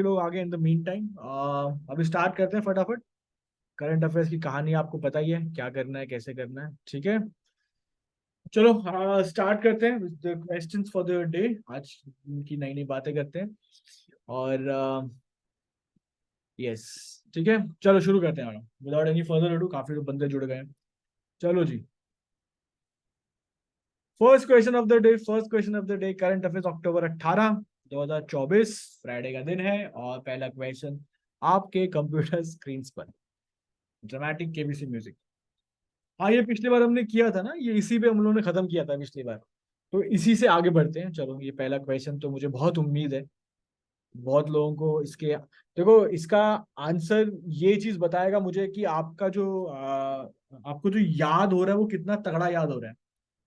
लोग आगे in the mean time अभी स्टार्ट करते हैं फटाफट। करंट अफेयर्स की कहानी आपको पता ही है, क्या करना है कैसे करना है, ठीक है। चलो स्टार्ट करते हैं the questions for the day. आज की नई नई बातें करते हैं और यस, ठीक है। चलो शुरू करते हैं madam, without any further ado. काफी लोग बंदे जुड़ गए हैं। चलो जी, first question of the day, current affairs October 18 2024, Friday का दिन है। और पहला क्वेश्चन आपके कंप्यूटर स्क्रीन पर, ड्रामेटिक केबीसी म्यूजिक। हाँ, ये पिछली बार हमने किया था ना, ये इसी पे हम लोगों ने खत्म किया था पिछली बार। तो इसी से आगे बढ़ते हैं। चलो, ये पहला क्वेश्चन तो मुझे बहुत उम्मीद है बहुत लोगों को इसके, देखो इसका आंसर ये चीज बताएगा मुझे कि आपका जो आपको जो याद हो रहा है वो कितना तगड़ा याद हो रहा है।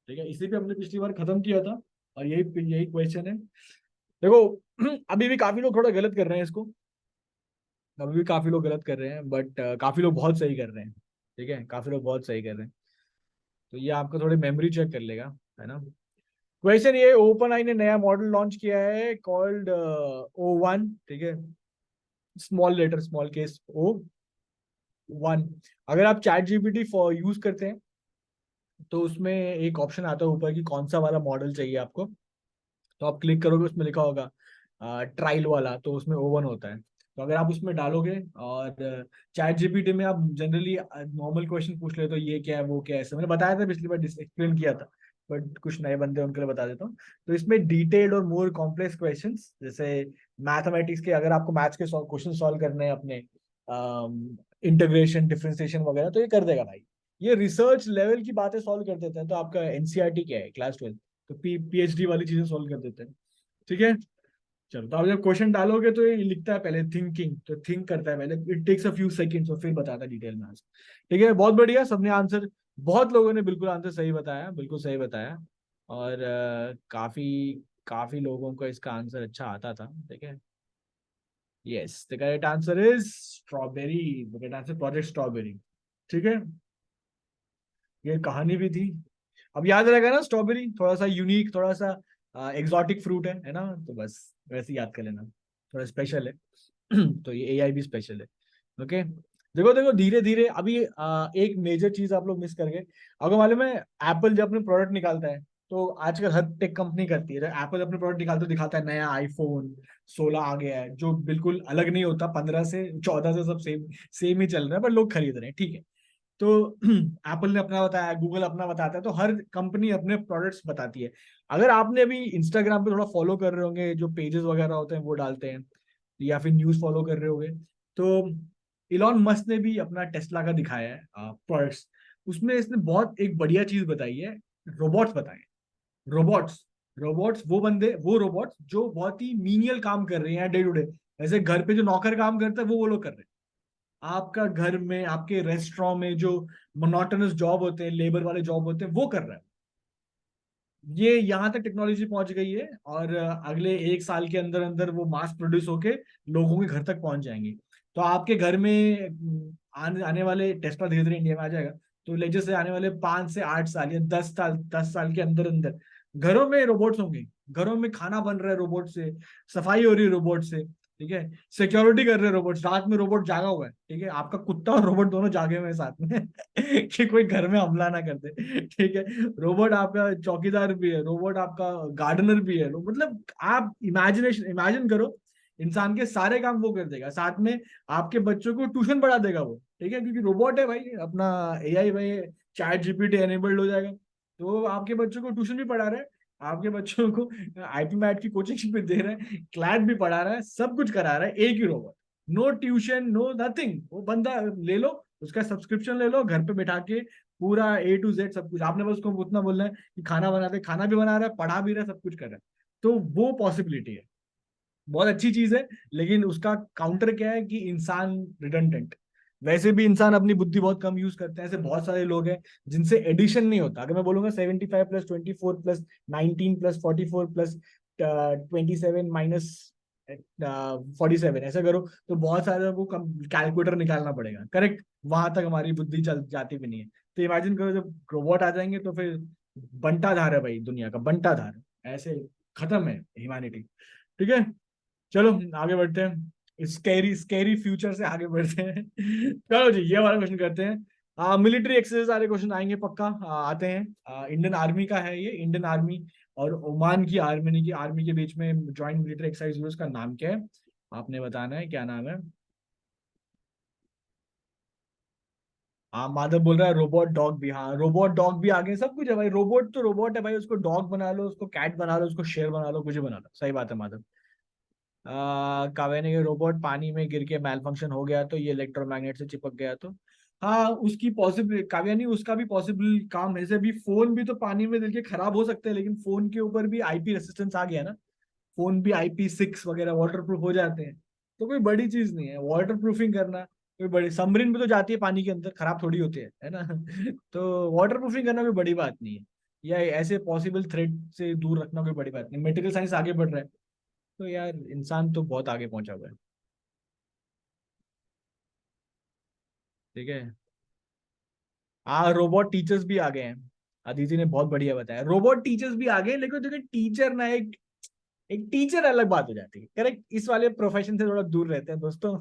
ठीक है, इसी पे हमने पिछली बार खत्म किया था और यही यही क्वेश्चन है। देखो अभी भी काफी लोग थोड़ा गलत कर रहे हैं इसको। अभी भी काफी लोग गलत कर रहे हैं, बट काफी लोग बहुत सही कर रहे हैं। ठीक है, काफी लोग बहुत सही कर रहे हैं। तो ये आपका थोड़ी मेमोरी चेक कर लेगा, है ना। क्वेश्चन ये, ओपन आई ने नया मॉडल लॉन्च किया है कॉल्ड O1। ठीक है, small letter small case O1। अगर आप चैट जीपीटी फॉर यूज करते हैं तो उसमें एक ऑप्शन आता है ऊपर कि कौन सा वाला मॉडल चाहिए आपको। तो आप क्लिक करोगे, उसमें लिखा होगा ट्रायल वाला, तो उसमें O1 होता है। तो अगर आप उसमें डालोगे और चैट जीपीटी में आप जनरली नॉर्मल क्वेश्चन पूछ ले तो ये क्या है वो क्या है, ऐसे मैंने बताया था पिछली बार, एक्सप्लेन किया था। बट कुछ नए बंदे हैं, उनके लिए बता देता हूँ। तो इसमें डिटेल्ड और मोर कॉम्प्लेक्स क्वेश्चंस, जैसे मैथमेटिक्स के, अगर आपको मैथ्स के क्वेश्चन सॉल्व करने हैं अपने, इंटीग्रेशन डिफरेंशिएशन वगैरह, तो ये कर देगा भाई। ये रिसर्च लेवल की बातें सॉल्व कर देते हैं। तो आपका एनसीईआरटी क्या है, क्लास 12, तो पीएचडी वाली चीजें सॉल्व कर देते हैं। ठीक है। चलो, तो आप जब क्वेश्चन डालोगे तो ये लिखता है पहले थिंकिंग, तो थिंक करता है पहले, it takes a few seconds और फिर बताता है डिटेल में आंसर। ठीक है, बहुत बढ़िया, सबने आंसर, बहुत लोगों ने बिल्कुल आंसर सही बताया, बिल्कुल सही बताया। और काफी काफी लोगों को इसका आंसर अच्छा आता था। ठीक है, yes, the correct answer is strawberry. The correct answer project strawberry. ठीक है, ये कहानी भी थी। अब याद रहेगा ना, स्ट्रॉबेरी थोड़ा सा यूनिक, थोड़ा सा एग्जॉटिक फ्रूट है ना, तो बस वैसे ही याद कर लेना, थोड़ा स्पेशल है। तो ये एआई भी स्पेशल है। ओके, देखो देखो, धीरे धीरे अभी एक मेजर चीज आप लोग मिस कर गए। अगर मालूम है, एप्पल जब अपने प्रोडक्ट निकालता है, तो आजकल हर टेक कंपनी करती है, जब एप्पल अपने प्रोडक्ट निकालते दिखाता है नया आईफोन 16 आ गया है, जो बिल्कुल अलग नहीं होता, 15 से 14 से सब सेम सेम ही चल रहा है, पर लोग खरीद रहे हैं। ठीक है, तो एप्पल ने अपना बताया, गूगल अपना बताता है, तो हर कंपनी अपने प्रोडक्ट्स बताती है। अगर आपने अभी इंस्टाग्राम पे थोड़ा फॉलो कर रहे होंगे, जो पेजेस वगैरह होते हैं वो डालते हैं, या फिर न्यूज फॉलो कर रहे होंगे, तो इलॉन मस्क ने भी अपना टेस्ला का दिखाया है प्रोडक्ट्स। उसमें इसने बहुत एक बढ़िया चीज बताई है, रोबोट्स बताए। रोबोट्स, रोबोट्स वो बंदे, वो रोबोट्स जो बहुत ही मीनियल काम कर रहे हैं डे टू डे, जैसे घर पे जो नौकर काम करता है वो लोग कर रहे हैं। आपका घर में, आपके रेस्टोरेंट में जो मोनोटोनस जॉब होते हैं, लेबर वाले जॉब होते हैं, वो कर रहा है। ये यहाँ तक टेक्नोलॉजी पहुंच गई है, और अगले 1 साल के अंदर अंदर वो मास प्रोड्यूस होके लोगों के घर तक पहुंच जाएंगे। तो आपके घर में आने वाले, टेस्ला धीरे धीरे इंडिया में आ जाएगा, तो लेजर से आने वाले 5 से 8 साल या 10 साल, 10 साल के अंदर अंदर घरों में रोबोट्स होंगे। घरों में खाना बन रहा है रोबोट से, सफाई हो रही है रोबोट से। ठीक है, सिक्योरिटी कर रहे हैं रोबोट, रात में रोबोट जागा हुआ है। ठीक है, आपका कुत्ता और रोबोट दोनों जागे हुए हैं साथ में कि कोई घर में हमला ना कर दे। ठीक है, रोबोट आपका चौकीदार भी है, रोबोट आपका गार्डनर भी है। मतलब आप इमेजिन करो, इंसान के सारे काम वो कर देगा, साथ में आपके बच्चों को ट्यूशन पढ़ा देगा वो। ठीक है, क्योंकि रोबोट है भाई, अपना एआई भाई, चैट जीपीटी एनेबल्ड हो जाएगा, तो आपके बच्चों को ट्यूशन भी पढ़ा रहा है, आपके बच्चों को आईपी मैट की कोचिंग भी दे रहा है, क्लैट भी पढ़ा रहा है, सब कुछ करा रहा है एक ही robot. No tuition, no nothing, वो बंदा ले लो, उसका सब्सक्रिप्शन ले लो, घर पे बैठा के पूरा A to Z सब कुछ। आपने बस उसको उतना बोलना है कि खाना बनाते, खाना भी बना रहा है, पढ़ा भी रहा है, सब कुछ कर रहा है। तो वो पॉसिबिलिटी है, बहुत अच्छी चीज है। लेकिन उसका काउंटर क्या है कि इंसान रिडंडेंट। वैसे भी इंसान अपनी बुद्धि बहुत कम यूज करते हैं, ऐसे बहुत सारे लोग हैं जिनसे एडिशन नहीं होता। अगर मैं बोलूंगा 75 + 24 + 19 + 44 + -47 ऐसा करो, तो बहुत सारे को कैलकुलेटर निकालना पड़ेगा। करेक्ट, वहां तक हमारी बुद्धि चल जाती भी नहीं है। तो इमेजिन करो, जब रोबोट आ जाएंगे तो फिर बंटाधार है भाई, दुनिया का बंटाधार, ऐसे खत्म है ह्यूमैनिटी। ठीक है, चलो आगे बढ़ते हैं। स्कैरी स्कैरी फ्यूचर से आगे बढ़ते हैं। चलो जी, ये वाला क्वेश्चन करते हैं। मिलिट्री एक्सरसाइज वाले क्वेश्चन आएंगे पक्का। आते हैं। इंडियन आर्मी का है ये। इंडियन आर्मी और ओमान की आर्मी के बीच में ज्वाइंट मिलिट्री एक्सरसाइज हुई, उसका नाम क्या है? आपने बताना है क्या नाम है। हाँ, माधव बोल रहा है रोबोट डॉग भी। हाँ, रोबोट डॉग भी आ गए, सब कुछ है भाई। रोबोट तो रोबोट है भाई, उसको डॉग बना लो, उसको कैट बना लो, उसको शेर बना लो, कुछ भी बना लो। सही बात है माधव। काव्या ने रोबोट पानी में गिर के मैल फंक्शन हो गया तो ये इलेक्ट्रोमैग्नेट से चिपक गया तो। हाँ, उसकी पॉसिबल काव्या नहीं, उसका भी पॉसिबल काम है। जैसे भी फोन भी तो पानी में गिर के खराब हो सकते हैं, लेकिन फोन के ऊपर भी आईपी रेसिस्टेंस आ गया ना। फोन भी IP6 वगैरह वाटर प्रूफ हो जाते हैं। तो कोई बड़ी चीज नहीं है वाटर प्रूफिंग करना। कोई बड़ी सबमरीन भी तो जाती है पानी के अंदर, खराब थोड़ी होती है ना। तो वाटर प्रूफिंग करना कोई बड़ी बात नहीं है। या ऐसे पॉसिबल थ्रेट से दूर रखना कोई बड़ी बात नहीं। मेटेरियल साइंस आगे बढ़ रहा है, तो यार इंसान तो बहुत आगे पहुंचा हुआ है। ठीक है। हाँ, रोबोट टीचर्स भी आ गए हैं। अदिति ने बहुत बढ़िया बताया, रोबोट टीचर्स भी आ गए। लेकिन देखो, टीचर ना, एक एक टीचर अलग बात हो जाती है। करेक्ट, इस वाले प्रोफेशन से थोड़ा दूर रहते हैं दोस्तों।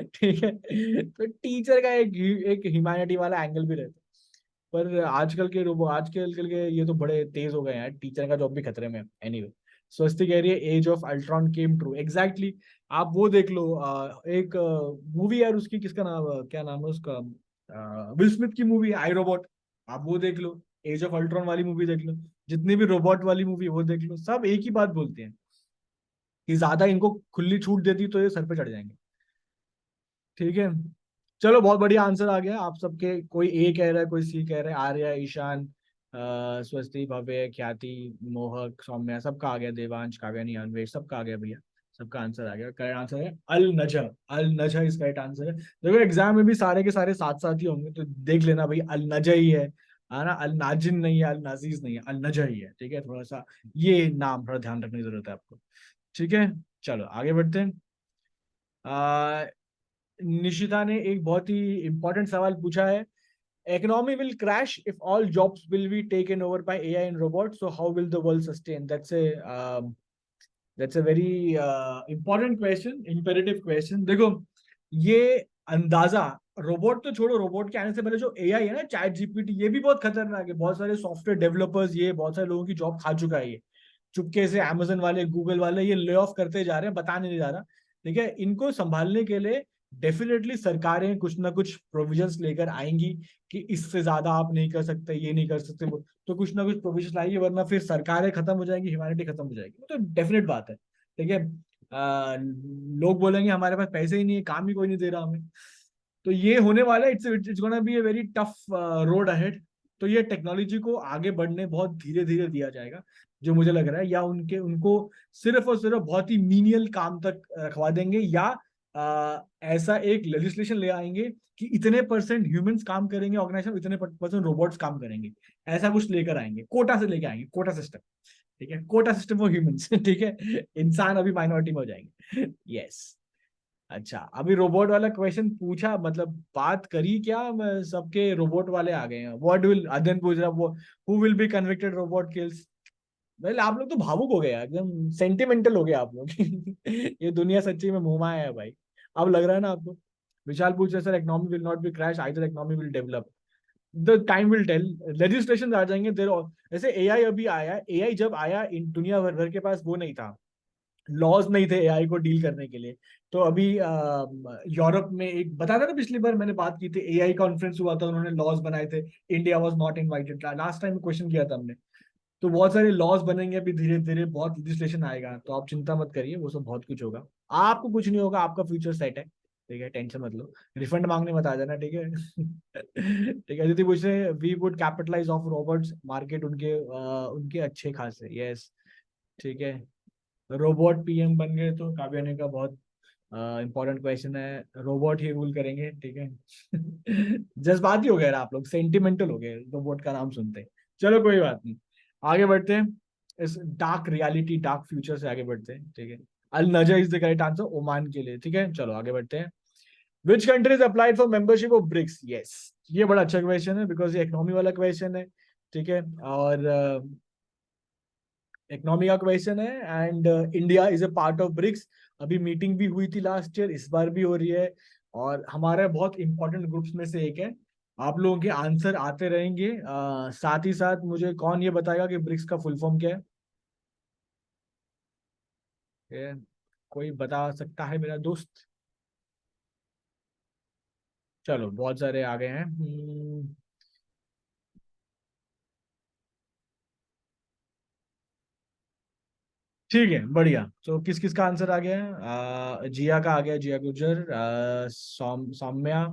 ठीक है। तो टीचर का एक ह्यूमैनिटी वाला एंगल भी रहता है। पर आजकल के ये तो बड़े तेज हो गए हैं, टीचर का जॉब भी खतरे में है। एनीवे, स्वस्ति कह रही है Age of Ultron came true. Exactly. आप वो देख लो, एक मूवी यार, उसकी किसका नाम, क्या नाम है उसका, विल स्मिथ की मूवी आई रोबोट। आप वो देख लो, एज ऑफ अल्ट्रॉन वाली मूवी देख लो, जितनी भी रोबोट वाली मूवी वो देख लो, सब एक ही बात बोलते हैं कि ज्यादा इनको खुली छूट देती तो ये सर पे चढ़ जाएंगे। ठीक है। चलो, बहुत बढ़िया आंसर आ गया आप सबके। कोई ए कह रहा है, कोई सी कह रहा है। आर्या, ईशान, स्वस्ति, भव्य, ख्याति, मोहक, सौम्या, सबका आ गया। देवांश, काव्यानी, अन्वेष, सबका आ गया भैया। सबका आंसर आ गया। करेक्ट आंसर है अल नजा। अल नजा इस करेक्ट आंसर है। देखो, एग्जाम में भी सारे के सारे साथ साथ ही होंगे, तो देख लेना भाई, अल नजा ही है ना। अल नाजिन नहीं है, अल नाजीज नहीं है, अल नजा ही है। ठीक है, थोड़ा सा ये नाम थोड़ा ध्यान रखने की जरूरत है आपको। ठीक है। चलो आगे बढ़ते हैं। आ, निशिता ने एक बहुत ही इंपॉर्टेंट सवाल पूछा है। Economy will crash if all jobs will be taken over by AI and robots. So how will the world sustain? That's a very important question, imperative question. देखो, ये अंदाजा, रोबोट तो छोड़ो, रोबोट के आने से पहले जो AI है ना, चैट जीपीटी, ये भी बहुत खतरनाक है। बहुत सारे सॉफ्टवेयर डेवलपर्स, ये बहुत सारे लोगों की जॉब खा चुका है ये। चुपके से अमेजन वाले, गूगल वाले ये ले ऑफ करते जा रहे हैं, बताने नहीं जा रहा। ठीक है, इनको संभालने के लिए डेफिनेटली सरकारें कुछ ना कुछ प्रोविजंस लेकर आएंगी कि इससे ज्यादा आप नहीं कर सकते, ये नहीं कर सकते वो। तो कुछ ना कुछ प्रोविजंस लाएंगे, वरना फिर सरकारें खत्म हो जाएंगी, ह्यूमैनिटी खत्म हो जाएगी। तो डेफिनेट बात है। ठीक है। लोग बोलेंगे हमारे पास पैसे ही नहीं है, काम ही कोई नहीं दे रहा हमें। तो ये होने वाला है। It's it's gonna be a very tough road ahead. तो ये टेक्नोलॉजी को आगे बढ़ने बहुत धीरे धीरे दिया जाएगा, जो मुझे लग रहा है। या उनको सिर्फ और सिर्फ बहुत ही मीनियल काम तक रखवा देंगे, या ऐसा एक लेजिस्लेशन ले आएंगे कि इतने परसेंट ह्यूमंस काम करेंगे ऑर्गेनाइजेशन, इतने परसेंट रोबोट्स काम करेंगे। ऐसा कुछ लेकर आएंगे, कोटा से लेके आएंगे, कोटा सिस्टम। ठीक है, कोटा सिस्टम फॉर ह्यूमंस। ठीक है, इंसान अभी माइनॉरिटी में हो जाएंगे। यस। अच्छा, अभी रोबोट वाला क्वेश्चन पूछा, मतलब बात करी क्या, सबके रोबोट वाले आ गए हैं। व्हाट विल अदन पूछ रहा, वो who will be convicted robot kills. Well, आप लोग तो भावुक हो गए यार, एकदम सेंटिमेंटल हो गए आप लोग। ये दुनिया सच्ची में मुंहमाया है भाई। अब लग रहा है ना आपको। विशाल पूछ रहे sir, economy will not be crash, either economy will develop. The time will tell. Legislation आ जाएंगे देर। जैसे एआई अभी आया, एआई जब आया, इन दुनिया भर के पास वो नहीं था, लॉज नहीं थे एआई को डील करने के लिए। तो अभी यूरोप में, एक बताया था ना, पिछली बार मैंने बात की थी, एआई कॉन्फ्रेंस हुआ था, उन्होंने लॉज बनाए थे। India was not invited, last time question किया था हमने। तो बहुत सारे लॉज बनेंगे अभी धीरे धीरे, बहुत लेजिस्लेशन आएगा, तो आप चिंता मत करिए, वो सब बहुत कुछ होगा। आपको कुछ नहीं होगा, आपका फ्यूचर सेट है। ठीक है, टेंशन मत लो। रिफंड मांगने मत आ जाना, ठीक है। ठीक है, अदिति पूछ रहे we would capitalise of robots market, उनके अच्छे खासे। यस। ठीक है। रोबोट पीएम बन गए तो काव्यानी का बहुत इंपॉर्टेंट क्वेश्चन है, रोबोट ही रूल करेंगे। ठीक है। जज्बाती हो गए आप लोग, सेंटिमेंटल हो गए रोबोट का नाम सुनते। चलो कोई बात नहीं, आगे बढ़ते हैं। इस डार्क रियलिटी, डार्क फ्यूचर से आगे बढ़ते हैं। ठीक है। अल नजा is the correct answer, Oman के लिए। ठीक है, चलो आगे बढ़ते हैं। Which countries applied for membership of BRICS. Yes, ये बड़ा अच्छा क्वेश्चन है, बिकॉज ये इकोनॉमी वाला क्वेश्चन है। ठीक है। और इकोनॉमी का क्वेश्चन है, and India is a part of BRICS. अभी मीटिंग भी हुई थी लास्ट ईयर, इस बार भी हो रही है, और हमारे बहुत इंपॉर्टेंट ग्रुप्स में से एक है। आप लोगों के आंसर आते रहेंगे। साथ ही साथ मुझे कौन ये बताएगा कि ब्रिक्स का फुल फॉर्म क्या है? ये कोई बता सकता है मेरा दोस्त? चलो बहुत सारे आ गए हैं। ठीक है, बढ़िया। तो किस किस का आंसर आ गया है? जिया का आ गया, जिया गुजर, सौम्या,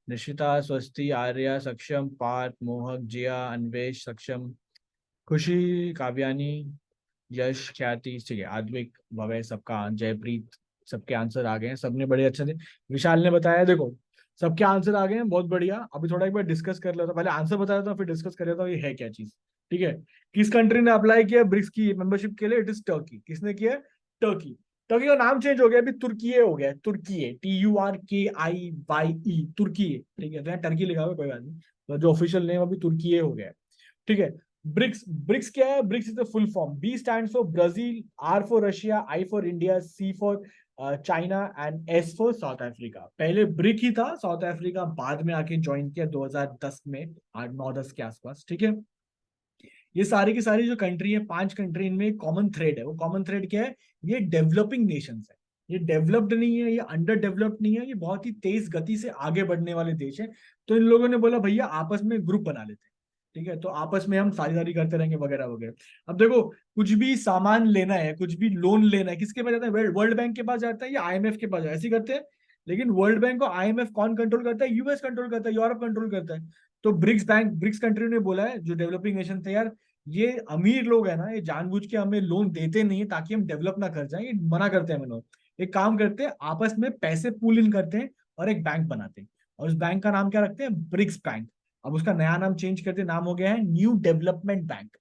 निशिता, स्वस्ति, आर्या, सक्षम, पार्थ, मोहक, जिया, अन्वेश, सक्षम, खुशी, काव्यानी, यश, ख्याति, ठीक है, आद्विक, भव्य, सबका, जयप्रीत, सबके आंसर आ गए हैं। सबने बड़े अच्छे थे। विशाल ने बताया, देखो सबके आंसर आ गए हैं, बहुत बढ़िया। अभी थोड़ा एक बार डिस्कस कर लेता हूं। पहले आंसर बता देता हूँ, फिर डिस्कस कर लेता हूँ ये है क्या चीज। ठीक है। किस कंट्री ने अप्लाई किया ब्रिक्स की मेंबरशिप के लिए? It is Turkey. किसने किया? टर्की। टर्की का नाम चेंज हो गया, अभी तुर्की हो गया। तुर्की, TURKIYE, तुर्की। ठीक है, तो यहाँ टर्की लिखा हुआ है, कोई बात नहीं। तो जो ऑफिशियल नेम अभी तुर्की हो गया है। ठीक है। ब्रिक्स, ब्रिक्स क्या है? BRICS is the full form. B stand for Brazil, R for Russia, I for India, C for China, and S for South Africa. पहले ब्रिक ही था साउथ अफ्रीका, बाद में आके ज्वाइन किया 2010 में, 8 9 10 के आसपास। ठीक है। ये सारी की सारी जो कंट्री है, 5 कंट्री, इनमें कॉमन थ्रेड है। वो कॉमन थ्रेड क्या है? ये डेवलपिंग नेशंस है। ये डेवलप्ड नहीं है, ये अंडर डेवलप्ड नहीं है, ये बहुत ही तेज गति से आगे बढ़ने वाले देश है। तो इन लोगों ने बोला भैया आपस में ग्रुप बना लेते हैं। ठीक है, तो आपस में हम साझेदारी करते रहेंगे वगैरह वगैरह। अब देखो, कुछ भी सामान लेना है, कुछ भी लोन लेना है, किसके पास जाता है? वर्ल्ड बैंक के पास जाता है या IMF के पास? ऐसे ही करते हैं। लेकिन वर्ल्ड बैंक और IMF कौन कंट्रोल करता है? US कंट्रोल करता है, यूरोप कंट्रोल करता है। तो ब्रिक्स कंट्री ने बोला है, जो डेवलपिंग नेशन थे, यार ये अमीर लोग है ना, ये जानबूझ के हमें लोन देते नहीं है ताकि हम डेवलप ना कर जाए, ये मना करते हैं हमें लोग। एक काम करते हैं, आपस में पैसे पूल इन करते हैं और एक बैंक बनाते हैं। और उस बैंक का नाम क्या रखते हैं? BRICS bank. अब उसका नया नाम चेंज करते, नाम हो गया है न्यू डेवलपमेंट बैंक।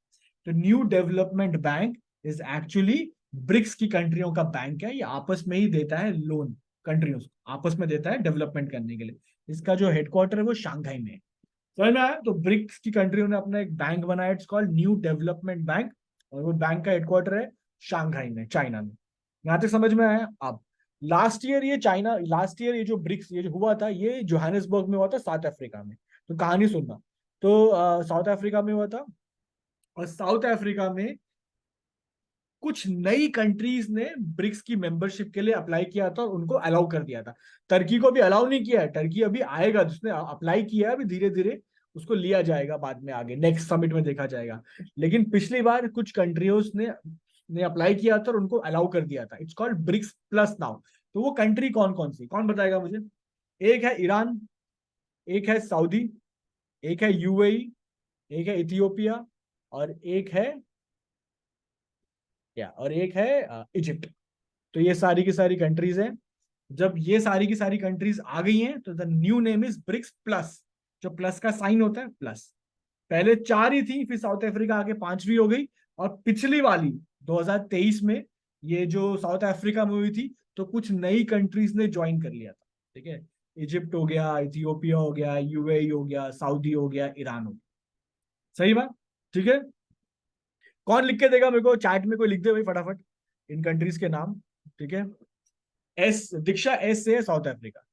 तो new development bank is actually BRICS की कंट्रियों का बैंक है। ये आपस में ही देता है लोन, कंट्रियों को आपस में देता है डेवलपमेंट करने के लिए। इसका जो हेडक्वार्टर है वो शांघाई में है। समझ में आया? तो ब्रिक्स की कंट्रियों ने अपना एक बैंक बनाया, it's called new development bank. और वो बैंक का हेडक्वार्टर है शांघाई में, चाइना में। यहां तक समझ में आया? अब लास्ट ईयर ये जो ब्रिक्स ये जो हुआ था, ये जोहानिसबर्ग में हुआ था, साउथ अफ्रीका में। तो कहानी सुनना। तो साउथ अफ्रीका में हुआ था, और साउथ अफ्रीका में कुछ नई कंट्रीज ने ब्रिक्स की मेंबरशिप के लिए अप्लाई किया था और उनको अलाउ कर दिया था। टर्की को भी अलाउ नहीं किया है, टर्की अभी आएगा, जिसने अप्लाई किया है अभी धीरे धीरे उसको लिया जाएगा बाद में, आगे नेक्स्ट समिट में देखा जाएगा। लेकिन पिछली बार कुछ कंट्रियों ने अप्लाई किया था और उनको अलाउ कर दिया था। It's called BRICS plus now. तो वो कंट्री कौन कौन सी, कौन बताएगा मुझे? एक है ईरान, एक है सऊदी, एक है UAE, एक है इथियोपिया, और एक है क्या, और एक है इजिप्ट। तो ये सारी की सारी कंट्रीज हैं। जब ये सारी की सारी कंट्रीज आ गई हैं तो the new name is BRICS plus. जो प्लस का साइन होता है, प्लस। पहले 4 ही थी, फिर साउथ अफ्रीका आके 5वीं हो गई। और पिछली वाली 2023 में ये जो साउथ अफ्रीका में हुई थी, तो कुछ नई कंट्रीज ने ज्वाइन कर लिया था। ठीक है। इजिप्ट हो गया, इथियोपिया हो गया, UAE हो गया, सऊदी हो गया, ईरान हो गया। सही बात? ठीक है। कौन लिख के देगा मेरे को चैट में? कोई लिख दे भाई फटाफट इन कंट्रीज के नाम। ठीक है। एस, दीक्षा एस से है साउथ अफ्रीका।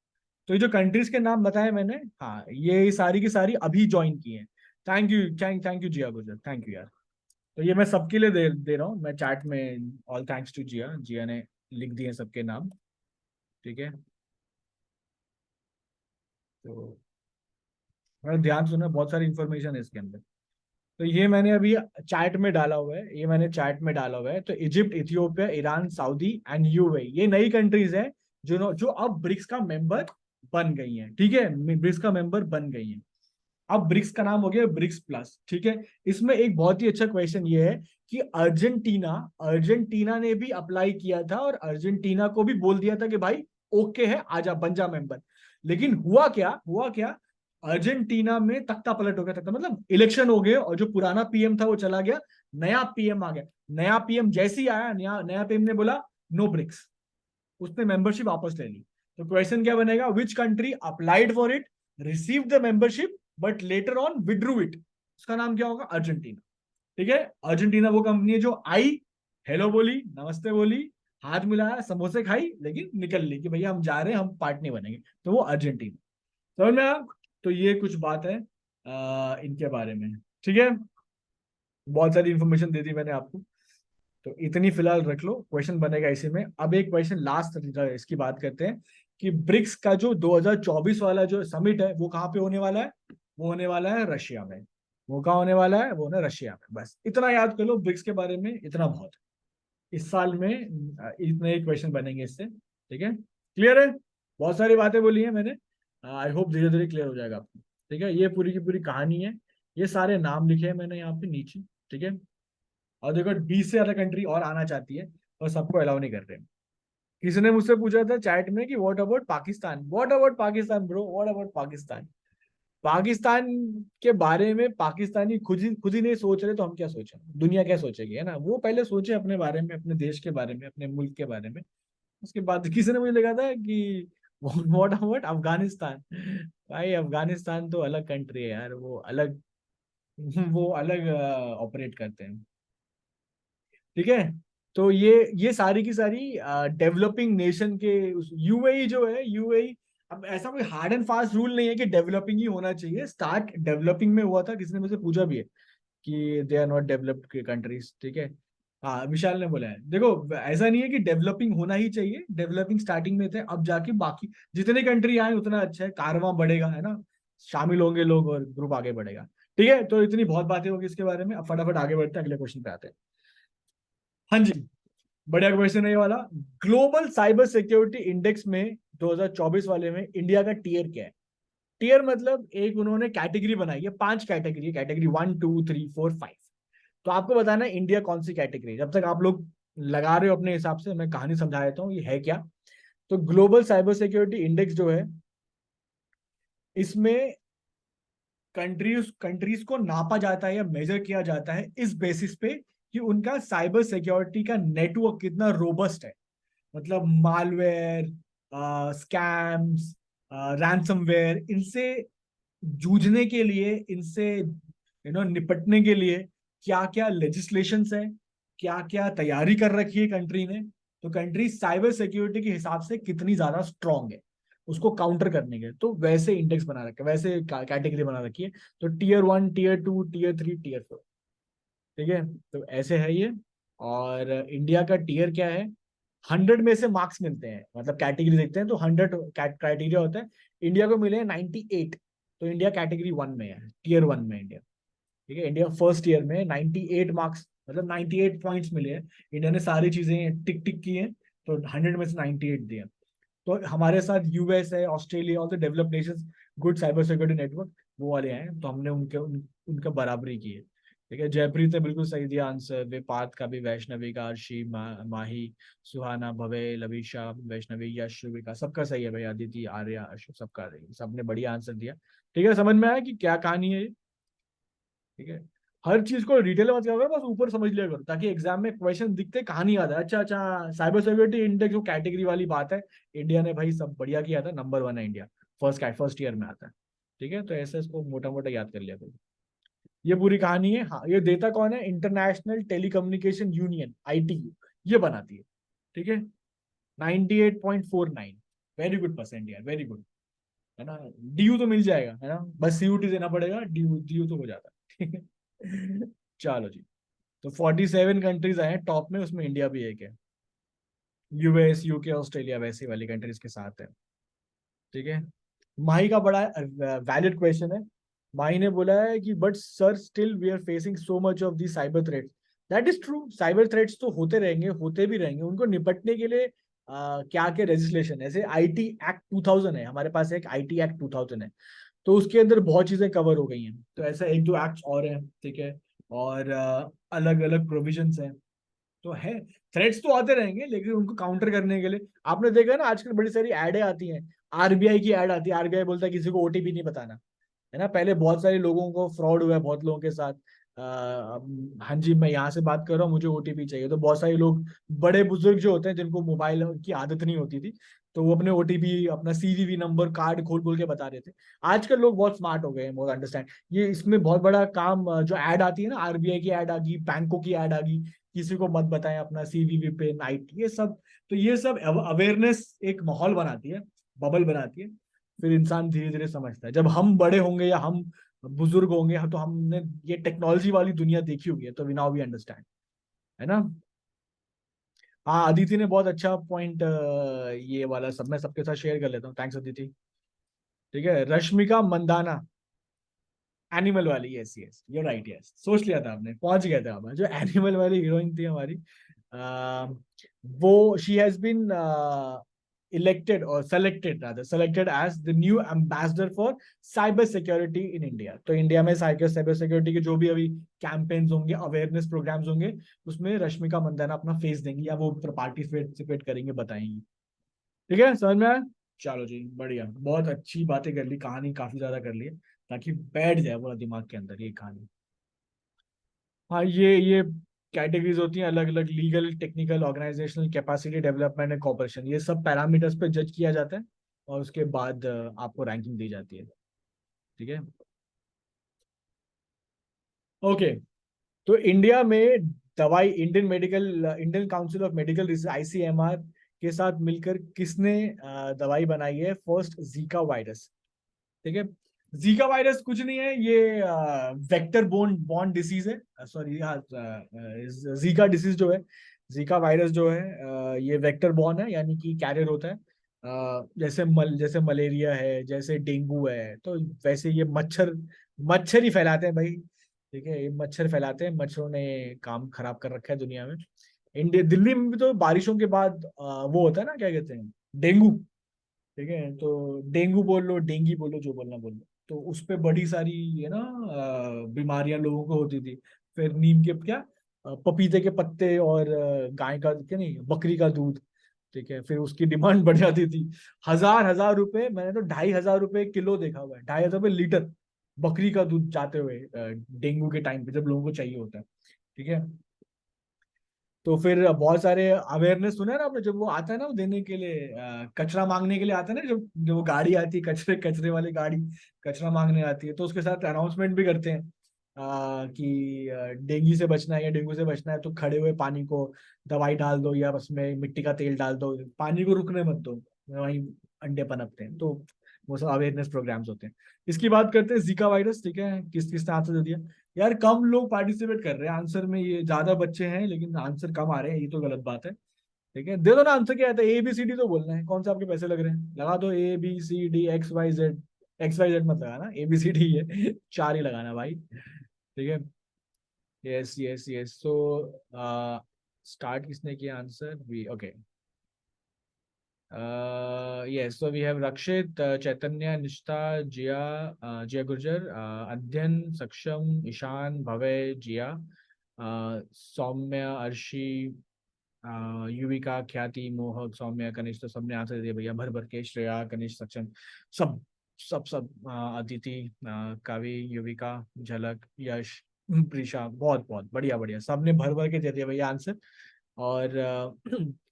तो ये जो कंट्रीज के नाम बताए मैंने, हाँ, ये सारी की सारी अभी ज्वाइन की हैं। थैंक यू, थैंक यू जिया गुजर, थैंक यू यार। तो ये मैं सबके लिए दे रहा हूँ मैं चैट में। ऑल थैंक्स टू जिया, जिया ने लिख दिए सबके नाम। ठीक है। तो मैंने ध्यान सुना, बहुत सारी इंफॉर्मेशन है इसके अंदर। तो ये मैंने अभी चैट में डाला हुआ है, ये मैंने चैट में डाला हुआ है। तो Egypt, Ethiopia, Iran, Saudi and UAE, ये नई कंट्रीज हैं जो जो अब ब्रिक्स का मेंबर बन गई हैं। ठीक है, ब्रिक्स का मेंबर बन गई हैं। अब ब्रिक्स का नाम हो गया ब्रिक्स प्लस। ठीक है। इसमें एक बहुत ही अच्छा क्वेश्चन ये है कि अर्जेंटीना अर्जेंटीना ने भी अप्लाई किया था, और अर्जेंटीना को भी बोल दिया था कि भाई ओके है, आजा बन जा मेंबर। लेकिन हुआ क्या, अर्जेंटीना में तख्ता पलट हो गया। तख्ता मतलब इलेक्शन हो गए, और जो पुराना PM था वो चला गया, नया PM आ गया। नया PM जैसे ही आया, नया नया PM ने बोला नो ब्रिक्स, उसने मेंबरशिप वापस ले ली। तो क्वेश्चन क्या बनेगा? Which country applied for it, receive the membership, but later on withdrew it? उसका नाम क्या होगा? अर्जेंटीना। ठीक है। अर्जेंटीना वो कंपनी है जो आई, हेलो बोली, नमस्ते बोली, हाथ मिलाया, समोसे खाई, लेकिन निकल ली कि भैया हम जा रहे हैं, हम पार्ट नहीं बनेंगे, तो वो अर्जेंटीना। समझ में आया? तो ये कुछ बात है इनके बारे में। ठीक है, बहुत सारी इंफॉर्मेशन दे दी मैंने आपको, तो इतनी फिलहाल रख लो, क्वेश्चन बनेगा इसी में। अब एक क्वेश्चन लास्ट इसकी बात करते हैं कि ब्रिक्स का जो 2024 वाला जो समिट है वो कहाँ पे होने वाला है? वो होने वाला है रशिया में। वो कहाँ होने वाला है? वो होना रशिया में। बस इतना याद कर लो ब्रिक्स के बारे में, इतना बहुत है। इस साल में इतने ही क्वेश्चन बनेंगे इससे। ठीक है, क्लियर है? बहुत सारी बातें बोली है मैंने, आई होप धीरे धीरे क्लियर हो जाएगा आपको। ठीक है, ये पूरी की पूरी कहानी है, ये सारे नाम लिखे हैं मैंने यहाँ पे नीचे। ठीक है, और देखो 20 से ज्यादा कंट्री और आना चाहती है, और सबको अलाउ नहीं कर रहे। किसी ने मुझसे पूछा था चैट में कि what about Pakistan, what about Pakistan bro, what about Pakistan. Pakistan के बारे में पाकिस्तानी खुद ही नहीं सोच रहे, तो हम क्या सोचें, दुनिया क्या सोचेगी, है ना? वो पहले सोचे अपने बारे में, अपने देश के बारे में, अपने मुल्क के बारे में। उसके बाद किसी ने मुझे लिखा था कि व्हाट अबाउट अफगानिस्तान। भाई अफगानिस्तान तो अलग कंट्री है यार, वो अलग वो अलग ऑपरेट करते हैं। ठीक है, तो ये सारी की सारी डेवलपिंग नेशन के यूएई जो है, यूएई, अब ऐसा कोई हार्ड एंड फास्ट रूल नहीं है कि डेवलपिंग ही होना चाहिए। स्टार्ट डेवलपिंग में हुआ था, किसी ने मुझसे पूछा भी है कि they are not developed countries. ठीक है, हाँ विशाल ने बोला है, देखो ऐसा नहीं है कि डेवलपिंग होना ही चाहिए, डेवलपिंग स्टार्टिंग में थे, अब जाके बाकी जितने कंट्री आए उतना अच्छा है, कारवां बढ़ेगा, है ना? शामिल होंगे लोग और ग्रुप आगे बढ़ेगा। ठीक है, तो इतनी बहुत बातें होगी इसके बारे में, अब फटाफट आगे बढ़ते हैं, अगले क्वेश्चन पे आते हैं। हाँ जी, बढ़िया क्वेश्चन है ये वाला। ग्लोबल साइबर सिक्योरिटी इंडेक्स में 2024 वाले में इंडिया का टीयर क्या है? टीयर मतलब एक उन्होंने कैटेगरी बनाई है, 5 कैटेगरी, कैटेगरी 1 2 3 4 5। तो आपको बताना है इंडिया कौन सी कैटेगरी। जब तक आप लोग लगा रहे हो अपने हिसाब से, मैं कहानी समझा देता हूँ ये है क्या। तो ग्लोबल साइबर सिक्योरिटी इंडेक्स जो है, इसमें कंट्रीज कंट्रीज को नापा जाता है या मेजर किया जाता है इस बेसिस पे कि उनका साइबर सिक्योरिटी का नेटवर्क कितना रोबस्ट है। मतलब मालवेयर, स्कैम्स, रैंसमवेयर, इनसे जूझने के लिए, इनसे निपटने के लिए क्या क्या लेजिस्लेशंस है, क्या क्या तैयारी कर रखी है कंट्री ने। तो कंट्री साइबर सिक्योरिटी के हिसाब से कितनी ज्यादा स्ट्रांग है उसको काउंटर करने के, तो वैसे इंडेक्स बना रखे, वैसे कैटेगरी बना रखी है। तो टीयर 1, टीयर 2, टीयर 3, टीयर 4। ठीक है, तो ऐसे है ये। और इंडिया का टीयर क्या है? 100 में से मार्क्स मिलते हैं, मतलब कैटेगरी देखते हैं तो 100 क्राइटेरिया होता है। इंडिया को मिले हैं 98, तो इंडिया कैटेगरी 1 में है, टीयर 1 में इंडिया। ठीक है, इंडिया फर्स्ट ईयर में 98 मार्क्स, मतलब 98 पॉइंट्स मिले हैं। इंडिया ने सारी चीजें टिक टिक की हैं, तो 100 में से 98 दिए। तो हमारे साथ यूएस है, Australia, all the developed Nations, good cyber security network, वो वाले हैं, तो हमने उनका बराबरी की है। ठीक है, जयप्रीत ने बिल्कुल सही दिया आंसर, वेपात का भी, वैष्णवी का, अर्शी, माही, सुहाना, भवे, लविशा, वैष्णवी, यश, का सबका सही है भाई, अदिति, आर्या, अशोक, सबका सही, सबने बढ़िया आंसर दिया। ठीक है, समझ में आया कि क्या कहानी है ये? ठीक है, हर चीज को डिटेल में मत करो, बस ऊपर समझ लिया करो, ताकि एग्जाम में क्वेश्चन दिखते कहानी याद है। अच्छा अच्छा, साइबर सिक्योरिटी इंडेक्स जो कैटेगरी वाली बात है, इंडिया ने भाई सब बढ़िया किया था, नंबर 1 है इंडिया, फर्स्ट ईयर में आता है। ठीक है, तो ऐसे इसको मोटा मोटा याद कर लिया करो। ये पूरी कहानी है। हाँ, ये देता कौन है? इंटरनेशनल टेलीकम्युनिकेशन यूनियन, आईटीयू, ये बनाती है। ठीक है, 98.49, वेरी गुड परसेंट यार, वेरी गुड, है ना? डीयू तो मिल जाएगा, है ना? बस सीयूटी देना पड़ेगा, डीयू डीयू तो हो जाता है। ठीक है, चलो जी। तो 47 कंट्रीज आए हैं टॉप में, उसमें इंडिया भी एक है। यूएस, यूके, ऑस्ट्रेलिया वैसी वाली कंट्रीज के साथ है। ठीक है, माही का बड़ा वैलिड क्वेश्चन है। माही ने बोला है कि but sir still we are facing so much of the cyber threats. That is true, cyber threats तो होते रहेंगे, होते भी रहेंगे। उनको निपटने के लिए क्या क्या लेजिस्लेशन, ऐसे आईटी एक्ट 2000 है हमारे पास, एक आईटी एक्ट 2000 है, तो उसके अंदर बहुत चीजें कवर हो गई हैं। तो ऐसा एक दो एक्ट्स और हैं। ठीक है, और अलग अलग प्रोविजंस हैं, तो है। थ्रेट्स तो आते रहेंगे, लेकिन उनको काउंटर करने के लिए आपने देखा ना, आजकल बड़ी सारी एडें आती हैं। आरबीआई की एड आती है, आरबीआई बोलता है किसी को ओटीपी नहीं बताना, है ना? पहले बहुत सारे लोगों को फ्रॉड हुआ है बहुत लोगों के साथ, हाँ जी मैं यहाँ से बात कर रहा हूँ, मुझे ओटीपी चाहिए। तो बहुत सारे लोग, बड़े बुजुर्ग जो होते हैं जिनको मोबाइल की आदत नहीं होती थी, तो वो अपने ओटीपी, अपना सीवीवी नंबर, कार्ड खोल खोल के बता रहे थे। आजकल लोग बहुत स्मार्ट हो गए हैं, बहुत अंडरस्टैंड। ये इसमें बहुत बड़ा काम, जो ऐड आती है ना, आरबीआई की ऐड आ गई, बैंकों की ऐड आ गई, किसी को मत बताएं अपना सीवीवी पिन, आईटी, ये सब। तो ये सब अवेयरनेस एक माहौल बनाती है, बबल बनाती है। फिर इंसान धीरे धीरे समझता है। जब हम बड़े होंगे या हम बुजुर्ग होंगे, तो हमने ये टेक्नोलॉजी वाली दुनिया देखी होगी, तो वी नाउ वी अंडरस्टैंड, है ना। हाँ, अदिति ने बहुत अच्छा पॉइंट, ये वाला सब मैं सबके साथ शेयर कर लेता हूँ। थैंक्स अदिति। ठीक है, रश्मिका मंदाना, एनिमल वाली, yes yes you right, yes, सोच लिया था आपने, पहुंच गए थे आप। जो एनिमल वाली हीरोइन थी हमारी, वो she has been elected or selected, rather selected as the new ambassador for cyber security in India। तो इंडिया में साइबर सिक्योरिटी के जो भी अभी कैंपेन्स होंगे, अवेयरनेस प्रोग्राम्स होंगे, उसमें रश्मिका मंदाना अपना फेस देंगी, या वो पार्टिसिपेट करेंगे, बताएंगी। ठीक है, समझ में आया? चलो जी, बढ़िया, बहुत अच्छी बातें कर ली, कहानी काफी ज्यादा कर ली है, ताकि बैठ जाए पूरा दिमाग के अंदर ये कहानी। हाँ, ये कैटेगरीज होती हैं अलग अलग, legal, technical, organisational, capacity development and cooperation, ये सब पैरामीटर्स पे जज किया जाता है, और उसके बाद आपको रैंकिंग दी जाती है। ठीक है, ओके। तो इंडिया में दवाई, Indian council of medical research, ICMR के साथ मिलकर किसने दवाई बनाई है फर्स्ट जीका वायरस? ठीक है, जीका वायरस कुछ नहीं है, ये वेक्टर बोन बॉर्न डिसीज है, सॉरी, हाँ, जीका डिसीज जो है, जीका वायरस जो है, ये वेक्टर बॉर्न है, यानी कि कैरियर होता है। जैसे मलेरिया है, जैसे डेंगू है, तो वैसे ये मच्छर मच्छर ही फैलाते हैं भाई। ठीक है, ये मच्छर फैलाते हैं, मच्छरों ने काम खराब कर रखा है दुनिया में। इंडिया, दिल्ली में भी तो बारिशों के बाद वो होता है ना, क्या कहते हैं, डेंगू। ठीक है, तो डेंगू बोल लो, डेंगी बोलो, जो बोलना बोल लो, तो उस पे बड़ी सारी, है ना, बीमारियां लोगों को होती थी। फिर नीम के क्या, पपीते के पत्ते, और गाय का, क्या नहीं, बकरी का दूध। ठीक है, फिर उसकी डिमांड बढ़ जाती थी। हजार हजार रुपए, मैंने तो 2,500 रुपए किलो देखा हुआ है, 2,500 रुपए लीटर बकरी का दूध जाते हुए, डेंगू के टाइम पे जब लोगों को चाहिए होता है। ठीक है, तो फिर बहुत सारे अवेयरनेस सुना है ना आपने, जब वो आता है ना, वो देने के लिए, कचरा मांगने के लिए आता है ना, जब जब वो गाड़ी आती है, कचरे कचरे वाली गाड़ी कचरा मांगने आती है, तो उसके साथ अनाउंसमेंट भी करते हैं, कि डेंगू से बचना है, या डेंगू से बचना है तो खड़े हुए पानी को दवाई डाल दो, या उसमें मिट्टी का तेल डाल दो, पानी को रुकने मत दो, वहीं अंडे पनपते हैं। तो वो सब अवेयरनेस प्रोग्राम्स होते हैं। इसकी बात करते हैं, जीका वायरस। ठीक है, किस किसने आंसर दे दिया? यार, कम लोग पार्टिसिपेट कर रहे हैं आंसर में, ये ज्यादा बच्चे हैं लेकिन आंसर कम आ रहे हैं, ये तो गलत बात है। ठीक है, दे दो ना आंसर, क्या आता है, ABCD तो बोलना है, कौन से आपके पैसे लग रहे हैं, लगा दो ABCD XYZ। XYZ मत लगाना, ABCD है, चार ही लगाना भाई। ठीक है, yes yes yes. So start किसने किया answer, we, okay. Yes, so we have Rakshit, Chaitanya, Nishta, Jia, Jia Gurjar, Adhyan, Saksham, Ishan, Bhavay, Jia, Saumya, Arshi, Yuvika, Khyati, Mohak, Saumya, कनिष्ठ, तो सबने आंसर दिया भैया, भर भर के, श्रेया, कनिष्ठ, सक्षम, सब सब अदिति, कावी, युविका, झलक, यश, प्रीशा, बहुत बहुत बढ़िया बढ़िया, सबने भर भर के दे दिया भैया आंसर। और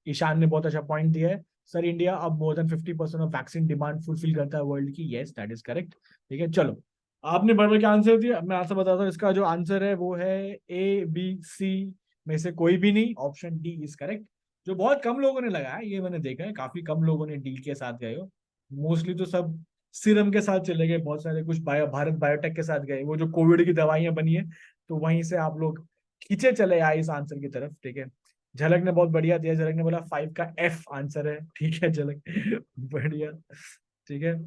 ईशान ने बहुत अच्छा पॉइंट दिया है, सर इंडिया अब more than 50% of vaccine demand fulfil करता है वर्ल्ड की, यस दैट इज करेक्ट। ठीक है, चलो, आपने भर भर के आंसर दिया, अब मैं आंसर बताता हूँ। इसका जो आंसर है वो है ABC में से कोई भी नहीं, ऑप्शन डी इज करेक्ट। जो बहुत कम लोगों ने लगाया, ये मैंने देखा है, काफी कम लोगों ने डी के साथ गए हो। मोस्टली तो सब सीरम के साथ चले गए, बहुत सारे कुछ भारत बायोटेक के साथ गए, वो जो कोविड की दवाइयां बनी है, तो वहीं से आप लोग खींचे चले आए इस आंसर की तरफ। ठीक है, झलक ने बहुत बढ़िया दिया, झलक ने बोला 5 का F आंसर है। ठीक है झलक, बढ़िया। ठीक है,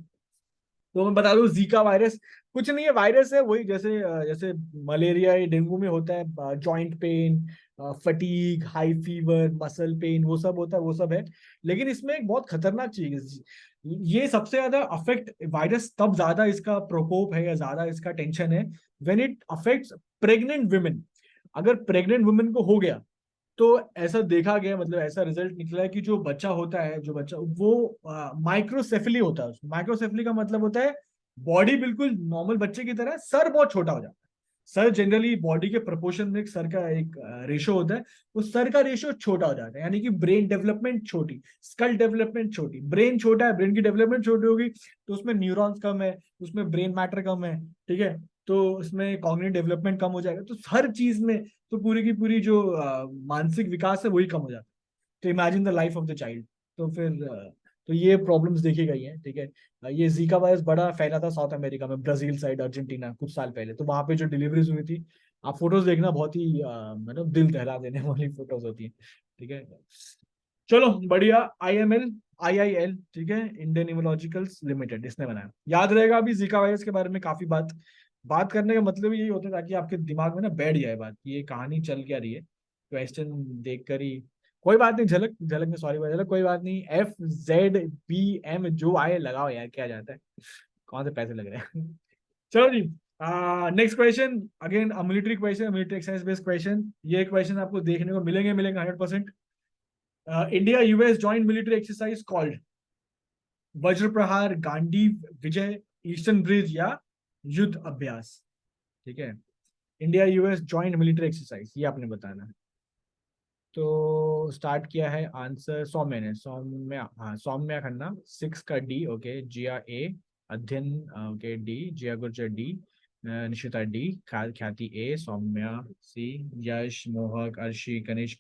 तो मैं बता दूं, जीका वायरस कुछ नहीं है, वायरस है वही, जैसे जैसे मलेरिया या डेंगू में होता है, joint pain, fatigue, high fever, muscle pain, वो सब होता है, वो सब है। लेकिन इसमें एक बहुत खतरनाक चीज है, ये सबसे ज्यादा अफेक्ट, वायरस तब ज्यादा इसका प्रकोप है, या ज्यादा इसका टेंशन है, when it affects pregnant women. अगर प्रेग्नेंट वुमेन को हो गया, तो ऐसा देखा गया, मतलब ऐसा रिजल्ट निकला है कि जो बच्चा होता है, जो बच्चा वो माइक्रोसेफली होता है, माइक्रोसेफली का मतलब होता है बॉडी बिल्कुल नॉर्मल बच्चे की तरह, सर बहुत छोटा हो जाता है। सर जनरली बॉडी के प्रोपोर्शन में सर का एक रेशो होता है, उस सर का रेशो छोटा हो जाता है, यानी कि ब्रेन डेवलपमेंट छोटी, स्कल डेवलपमेंट छोटी, ब्रेन छोटा है, ब्रेन की डेवलपमेंट छोटी होगी तो उसमें न्यूरॉन्स कम है, उसमें ब्रेन मैटर कम है, ठीक है, तो उसमें कॉग्निटिव डेवलपमेंट कम हो जाएगा, तो हर चीज में तो पूरी की पूरी जो मानसिक विकास है वही कम हो जाता है। तो imagine the life of the child. तो फिर तो ये प्रॉब्लम्स देखी गई हैं, ठीक है। ये जीका वायरस बड़ा फैला था साउथ अमेरिका में, ब्राजील साइड, अर्जेंटीना, कुछ साल पहले, तो वहां पे जो डिलीवरीज हुई थी, आप फोटोज देखना, बहुत ही मतलब दिल दहला देने वाली फोटोज होती है, ठीक है। चलो बढ़िया। IML, IIL, ठीक है, इंडियन इम्यूनोलॉजिकल्स लिमिटेड, इसने बनाया, याद रहेगा। अभी जीका वायरस के बारे में काफी बात बात करने का मतलब यही होता है ताकि आपके दिमाग में ना बैठ जाए बात कि ये कहानी चल क्या रही है, क्वेश्चन देख कर ही। कोई बात नहीं, झलक झलक में सॉरी झलक, कोई बात नहीं, FZBM जो आए लगाओ यार, क्या जाता है, कौन से पैसे लग रहे हैं। चलो जी, next question, again military question, military exercise based question. ये क्वेश्चन आपको देखने को मिलेंगे मिलेंगे 100%। India US joint military exercise called Vajra Prahar, Gandiv विजय, ईस्टर्न ब्रिज या युद्ध अभ्यास, ठीक है। India US joint military exercise, ये आपने बताना है। तो स्टार्ट किया है आंसर सौम्य ने, सौम्या, हाँ सौम्या खन्ना, 6 का डी, ओके, जिया ए, अध्ययन, ओके डी, जिया गुर्जर डी, निशिता डी, ख्याति ए, सौम्या सी, यश, मोहक, अर्शी, कनिष्क,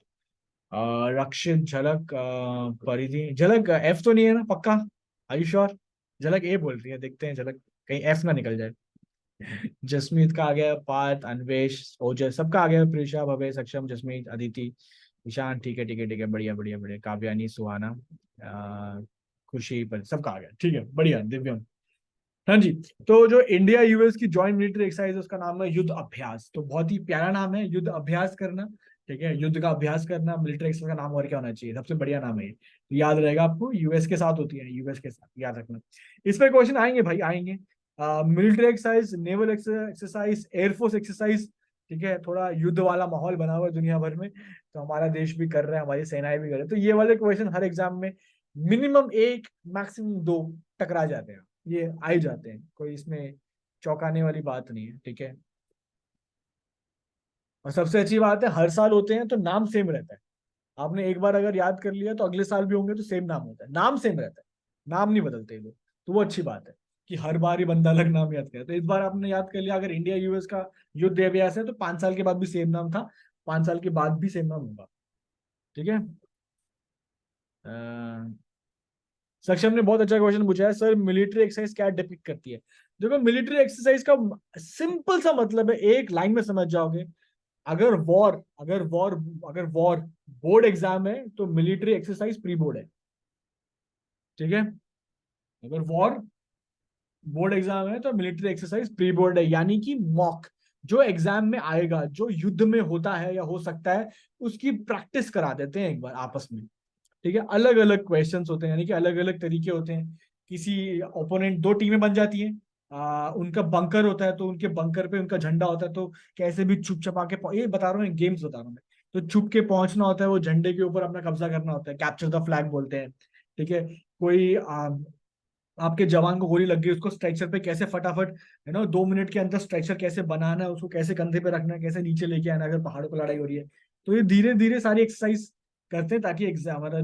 रक्षित, झलक, परिधि, झलक एफ तो नहीं है ना पक्का, आयुष? झलक ए बोल रही है, देखते हैं झलक कहीं एफ ना निकल जाए। जसमीत का आ गया, पार्थ, अन्वेश, ओजस, सबका आ गया, प्रीशा, भव्य, सक्षम, जसमीत, अदिति, ईशान, ठीक है ठीक है ठीक है, बढ़िया बढ़िया बढ़िया, काव्यानी, सुहाना, खुशी, पर सबका आ गया, ठीक है, बढ़िया, दिव्यम। हाँ जी। तो जो इंडिया यूएस की जॉइंट मिलिट्री एक्सरसाइज है उसका नाम है युद्ध अभ्यास, तो बहुत ही प्यारा नाम है, युद्ध अभ्यास करना, ठीक है, युद्ध का अभ्यास करना, मिलिट्री एक्सरसाइज का नाम और क्या होना चाहिए, सबसे बढ़िया नाम है ये, तो याद रहेगा आपको, यूएस के साथ होती है, यूएस के साथ याद रखना। इस पे क्वेश्चन आएंगे भाई, आएंगे। Military exercise, naval exercise, air force exercise, ठीक है, थोड़ा युद्ध वाला माहौल बना हुआ है दुनिया भर में, तो हमारा देश भी कर रहा है, हमारी सेनाएं भी कर रही है, तो ये वाले क्वेश्चन हर एग्जाम में मिनिमम एक, मैक्सिमम दो टकरा जाते हैं, ये आ ही जाते हैं, कोई इसमें चौंकाने वाली बात नहीं है, ठीक है। और सबसे अच्छी बात है, हर साल होते हैं तो नाम सेम रहता है, आपने एक बार अगर याद कर लिया तो अगले साल भी होंगे तो सेम नाम होता है, नाम सेम रहता है, नाम नहीं बदलते ये लोग, तो वो अच्छी बात है कि हर बार ही बंदा अलग नाम याद करे, तो इस बार आपने याद कर लिया, अगर इंडिया यूएस का युद्ध अभ्यास है तो 5 साल के बाद भी सेम नाम था, 5 साल के बाद भी सेम नाम होगा, ठीक है। सक्षम ने बहुत अच्छा क्वेश्चन पूछा है, सर मिलिट्री एक्सरसाइज क्या डिपिक्ट करती है। देखो मिलिट्री एक्सरसाइज का सिंपल सा मतलब है, एक लाइन में समझ जाओगे, अगर वॉर अगर वॉर अगर वॉर बोर्ड एग्जाम है तो मिलिट्री एक्सरसाइज प्री बोर्ड है, ठीक है। अगर वॉर बोर्ड एग्जाम है तो मिलिट्री एक्सरसाइज प्री बोर्ड है, यानी कि मॉक, जो एग्जाम में आएगा, जो युद्ध में होता है या हो सकता है, उसकी प्रैक्टिस करा देते हैं एक बार आपस में, ठीक है। अलग अलग क्वेश्चंस होते हैं, यानी कि अलग अलग तरीके होते हैं, किसी ओपोनेंट, दो टीमें बन जाती हैं, उनका बंकर होता है तो उनके बंकर पे उनका झंडा होता है, तो कैसे भी छुप छपा के ये बता रहा हूँ, गेम्स बता रहा हूँ मैं, तो छुप के पहुंचना होता है, वो झंडे के ऊपर अपना कब्जा करना होता है, कैप्चर द फ्लैग बोलते हैं, ठीक है। कोई आपके जवान को गोली लग गई, उसको स्ट्रेचर पे कैसे फटाफट, 2 मिनट के अंदर स्ट्रेचर कैसे बनाना है, उसको कैसे कंधे पे रखना है, कैसे नीचे लेके आना है अगर पहाड़ों पर लड़ाई हो रही है, तो ये धीरे धीरे सारी एक्सरसाइज करते हैं ताकि हमारा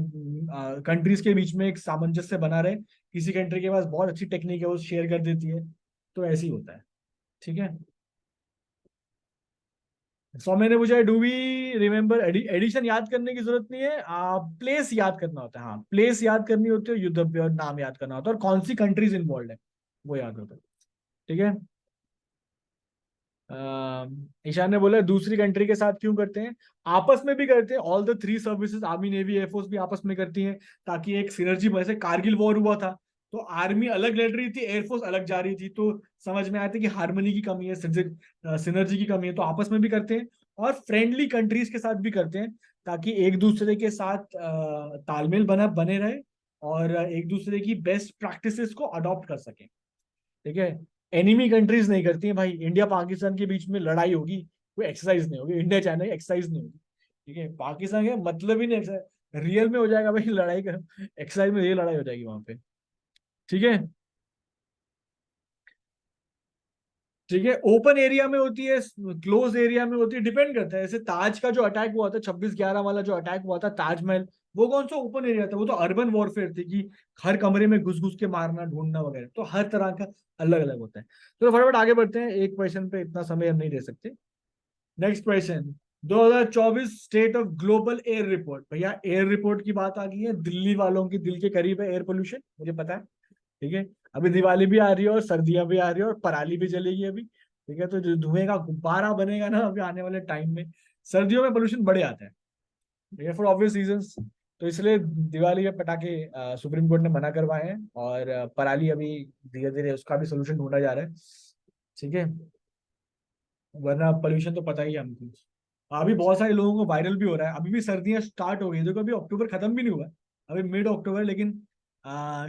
कंट्रीज के बीच में एक सामंजस्य बना रहे, किसी कंट्री के पास बहुत अच्छी टेक्निक है वो शेयर कर देती है, तो ऐसे ही होता है, ठीक है। सौम्य ने पूछा है, डू वी रिमेम्बर, एडिशन याद करने की जरूरत नहीं है, प्लेस याद करना होता है, हाँ प्लेस याद करनी होती है, युद्ध नाम याद करना होता है, और कौन सी कंट्रीज इन्वॉल्व है वो याद होता है, ठीक है। ईशान ने बोला दूसरी कंट्री के साथ क्यों करते हैं, आपस में भी करते हैं, all the three services, army navy air force भी आपस में करती हैं, ताकि एक सिनर्जी, जैसे कारगिल वॉर हुआ था तो आर्मी अलग लड़ रही थी, एयरफोर्स अलग जा रही थी, तो समझ में आया था कि हार्मनी की कमी है, सिनर्जी की कमी है, तो आपस में भी करते हैं, और फ्रेंडली कंट्रीज के साथ भी करते हैं, ताकि एक दूसरे के साथ तालमेल बने रहे, और एक दूसरे की बेस्ट प्रैक्टिसेस को अडॉप्ट कर सकें, ठीक है। एनिमी कंट्रीज नहीं करती हैं भाई, इंडिया पाकिस्तान के बीच में लड़ाई होगी, कोई एक्सरसाइज नहीं होगी, इंडिया चाइना की एक्सरसाइज नहीं होगी, ठीक है, पाकिस्तान के मतलब ही नहीं एक्सरसाइज, रियल में हो जाएगा भाई लड़ाई का, एक्सरसाइज में ये लड़ाई हो जाएगी वहां पे, ठीक है। ठीक है, ओपन एरिया में होती है, क्लोज एरिया में होती है, डिपेंड करता है। जैसे ताज का जो अटैक हुआ था, 26/11 वाला जो अटैक हुआ था ताजमहल, वो कौन सा ओपन एरिया था? वो तो अर्बन वॉरफेयर थी कि हर कमरे में घुस घुस के मारना, ढूंढना वगैरह। तो हर तरह का अलग अलग होता है। तो फटाफट आगे बढ़ते हैं, एक क्वेश्चन पे इतना समय हम नहीं दे सकते। Next question, 2024 state of global air report. भैया एयर रिपोर्ट की बात आ गई है, दिल्ली वालों की दिल के करीब है एयर पोल्यूशन, मुझे पता है। ठीक है, अभी दिवाली भी आ रही है और सर्दियां भी आ रही है और पराली भी जलेगी अभी। ठीक है, तो जो धुएं का गुब्बारा बनेगा ना अभी आने वाले टाइम में, सर्दियों में पोल्यूशन बढ़ जाता है। ठीक है, फॉर ऑब्वियस रीजंस। तो इसलिए दिवाली के पटाखे सुप्रीम कोर्ट ने मना करवाए हैं, और पराली अभी धीरे धीरे उसका भी सोल्यूशन ढूंढा जा रहा है। ठीक है, वरना पोल्यूशन तो पता ही है हमको। अभी बहुत सारे लोगों को वायरल भी हो रहा है, अभी भी सर्दियां स्टार्ट हो गई, देखो अभी अक्टूबर खत्म भी नहीं हुआ है, अभी मिड अक्टूबर, लेकिन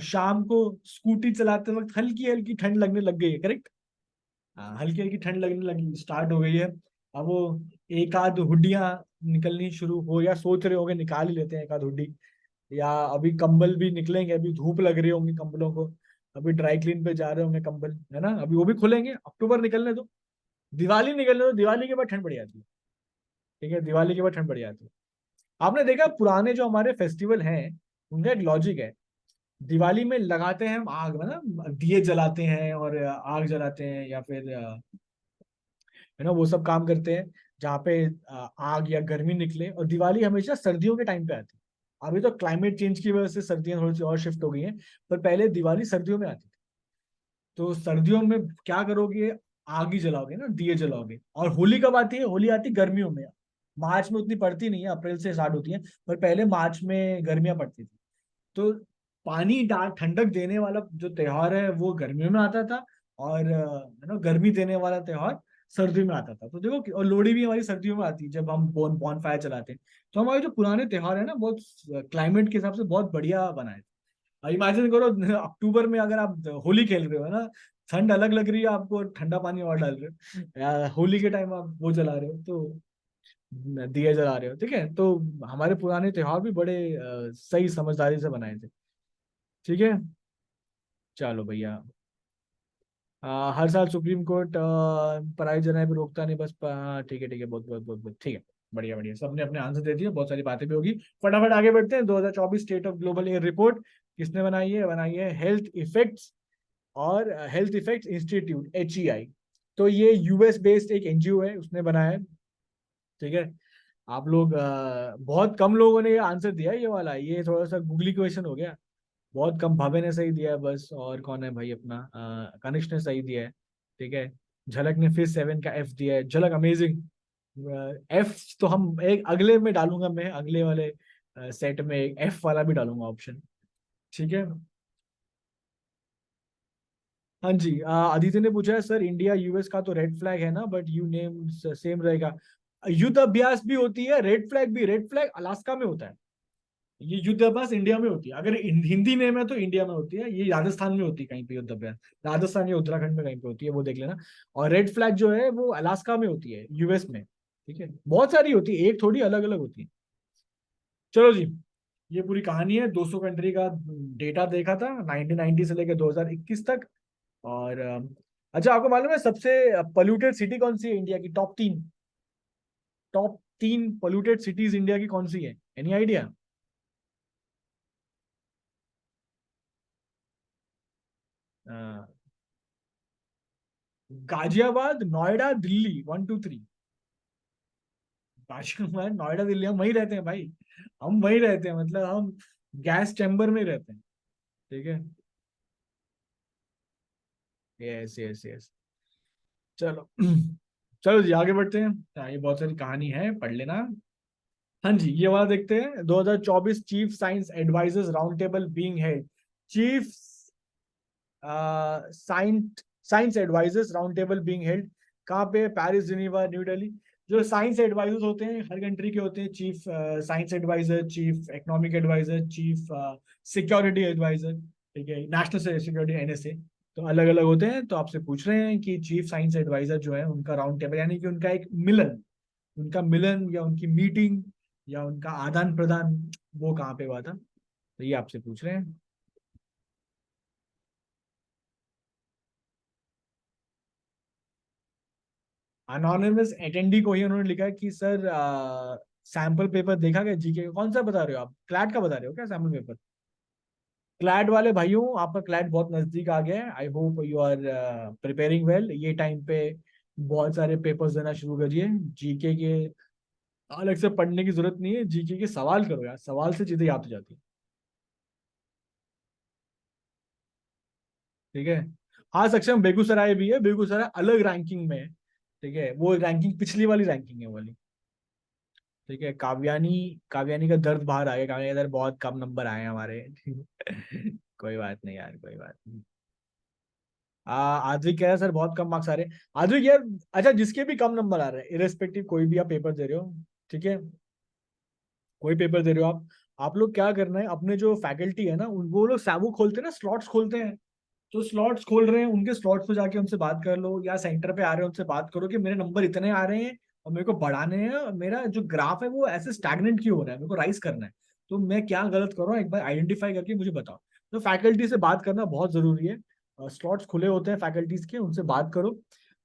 शाम को स्कूटी चलाते वक्त हल्की हल्की ठंड लगने लग गई है, करेक्ट। हाँ, हल्की हल्की ठंड लगने लगी, स्टार्ट हो गई है। अब वो एक आध हुड्डियां निकलनी शुरू हो, या सोच रहे होंगे निकाल ही लेते हैं एक आध हुड्डी, या अभी कंबल भी निकलेंगे, अभी धूप लग रही होंगी कंबलों को, अभी ड्राई क्लीन पे जा रहे होंगे कंबल, है ना, अभी वो भी खुलेंगे, अक्टूबर निकलने दो, दिवाली निकलने दो, दिवाली के बाद ठंड बढ़ जाती है। ठीक है, दिवाली के बाद ठंड बढ़ जाती है। आपने देखा पुराने जो हमारे फेस्टिवल हैं, उनका एक लॉजिक है। दिवाली में लगाते हैं हम आग, है ना, दिए जलाते हैं और आग जलाते हैं, या फिर है ना वो सब काम करते हैं जहाँ पे आग या गर्मी निकले। और दिवाली हमेशा सर्दियों के टाइम पे आती है। अभी तो क्लाइमेट चेंज की वजह से सर्दियां थोड़ी सी और शिफ्ट हो गई हैं, पर पहले दिवाली सर्दियों में आती थी। तो सर्दियों में क्या करोगे, आग ही जलाओगे ना, दिए जलाओगे। और होली कब आती है? होली आती है गर्मियों में, मार्च में उतनी पड़ती नहीं है, अप्रैल से स्टार्ट होती है, पर पहले मार्च में गर्मियां पड़ती थी। तो पानी डाल ठंडक देने वाला जो त्योहार है वो गर्मियों में आता था, और है ना गर्मी देने वाला त्योहार सर्दियों में आता था। तो देखो और लोहड़ी भी हमारी सर्दियों में आती है, जब हम बॉन फायर चलाते हैं। तो हमारे जो पुराने त्योहार है ना, बहुत क्लाइमेट के हिसाब से बहुत बढ़िया बनाए थे। इमेजिन करो अक्टूबर में अगर आप होली खेल रहे हो, है ना, ठंड अलग लग रही है आपको, ठंडा पानी और डाल रहे हो, या होली के टाइम आप वो जला रहे हो, तो दिए जला रहे हो। ठीक है, तो हमारे पुराने त्योहार भी बड़े सही समझदारी से बनाए थे। ठीक है, चलो भैया। हर साल सुप्रीम कोर्ट पराई जनाए पे रोकता नहीं, बस ठीक है ठीक है, बहुत बहुत बहुत बहुत ठीक है। बढ़िया बढ़िया, सबने अपने आंसर दे दिए, बहुत सारी बातें भी होगी। फटाफट आगे बढ़ते हैं। 2024 state of global air report किसने बनाई है? बनाई है हेल्थ इफेक्ट्स और हेल्थ इफेक्ट्स इंस्टीट्यूट, HEI। तो ये यूएस बेस्ड एक एनजीओ है, उसने बनाया है। ठीक है, आप लोग बहुत कम लोगों ने ये आंसर दिया है, ये वाला, ये थोड़ा सा गूगली क्वेश्चन हो गया। बहुत कम, भवे ने सही दिया है बस, और कौन है भाई अपना, कनिष्क ने सही दिया है। ठीक है, झलक ने फिर 7 का F दिया है, झलक अमेजिंग। F तो हम एक अगले में डालूंगा, मैं अगले वाले सेट में एक F वाला भी डालूंगा ऑप्शन। ठीक है, हाँ जी। आदित्य ने पूछा है सर, इंडिया यूएस का तो रेड फ्लैग है ना, बट यू नेम सेम रहेगा। युद्ध अभ्यास भी होती है, रेड फ्लैग भी, रेड फ्लैग अलास्का में होता है। ये युद्ध अभ्यास इंडिया में होती है, अगर हिंदी नेम है तो इंडिया में होती है, ये राजस्थान में होती है कहीं पे युद्ध अभ्यास, राजस्थान या उत्तराखंड में कहीं पे होती है, वो देख लेना। और रेड फ्लैग जो है वो अलास्का में होती है, यूएस में। ठीक है, बहुत सारी होती है, एक थोड़ी अलग अलग होती है। चलो जी, ये पूरी कहानी है। 200 कंट्री का डेटा देखा था 1990 से लेकर 2021 तक। और अच्छा, आपको मालूम है सबसे पोल्यूटेड सिटी कौन सी है इंडिया की? Top 3, top 3 polluted cities India की कौन सी है? Any idea? गाजियाबाद, नोएडा, दिल्ली, 1 2 3। गाजियाबाद, नोएडा, दिल्ली, हम वहीं रहते हैं भाई। हम वहीं रहते हैं, मतलब हम गैस चैम्बर में रहते हैं। ठीक है, यस यस यस। चलो चलो जी, आगे बढ़ते हैं। ये बहुत सारी कहानी है, पढ़ लेना। हाँ जी, ये वाला देखते हैं। 2024 chief science advisers round table being held. Chief science science advisers round table being held कहाँ पे? Paris, Geneva, New Delhi. जो साइंस एडवाइजर्स होते हैं हर कंट्री के होते हैं, chief science adviser, chief economic adviser, chief security adviser. ठीक है, नेशनल सिक्योरिटी, NSA। तो अलग अलग होते हैं। तो आपसे पूछ रहे हैं कि चीफ साइंस एडवाइजर जो है उनका राउंड टेबल, यानी कि उनका एक मिलन, उनका मिलन या उनकी मीटिंग या उनका आदान प्रदान, वो कहाँ पे हुआ था? तो ये आपसे पूछ रहे हैं। अनोनिमस अटेंडी को ही उन्होंने लिखा है कि सर सैंपल पेपर देखा गया जीके का। कौन सा बता रहे हो आप, क्लैट का बता रहे हो क्या सैंपल पेपर? क्लैट वाले भाइयों, आपका क्लैट बहुत नजदीक आ गया है। I hope you are preparing well. ये टाइम पे बहुत सारे पेपर्स देना शुरू करिए जीके के। अलग से पढ़ने की जरूरत नहीं है, जीके के सवाल करो यार, सवाल से चीजें याद हो जाती है। ठीक है। हाँ सक्षम, बेगूसराय भी है, बेगूसराय अलग रैंकिंग में है। ठीक है, वो रैंकिंग पिछली वाली रैंकिंग है वो वाली। ठीक है। काव्यानी, काव्यानी का दर्द बाहर आ गया, काव्यानी का दर्द बहुत कम नंबर आए हैं हमारे। कोई बात नहीं यार, कोई बात नहीं। आद्विक कह रहा है सर बहुत कम मार्क्स आ रहे हैं। आद्विक यार, अच्छा जिसके भी कम नंबर आ रहे हैं, इरेस्पेक्टिव कोई भी आप पेपर दे रहे हो, ठीक है, कोई पेपर दे रहे हो आप लोग क्या करना है, अपने जो फैकल्टी है ना, वो लोग वो खोलते हैं ना, स्लॉट्स खोलते हैं। तो स्लॉट्स खोल रहे हैं, उनके स्लॉट्स पे जाके उनसे बात कर लो, या सेंटर पे आ रहे हैं उनसे बात करो कि मेरे नंबर इतने आ रहे हैं और मेरे को बढ़ाने हैं, और मेरा जो ग्राफ है वो ऐसे स्टैग्नेंट क्यों हो रहा है, मेरे को राइज करना है। तो मैं क्या गलत कर रहा हूँ, एक बार आइडेंटिफाई करके मुझे बताओ। तो फैकल्टी से बात करना बहुत जरूरी है। स्लॉट्स खुले होते हैं फैकल्टीज के, उनसे बात करो।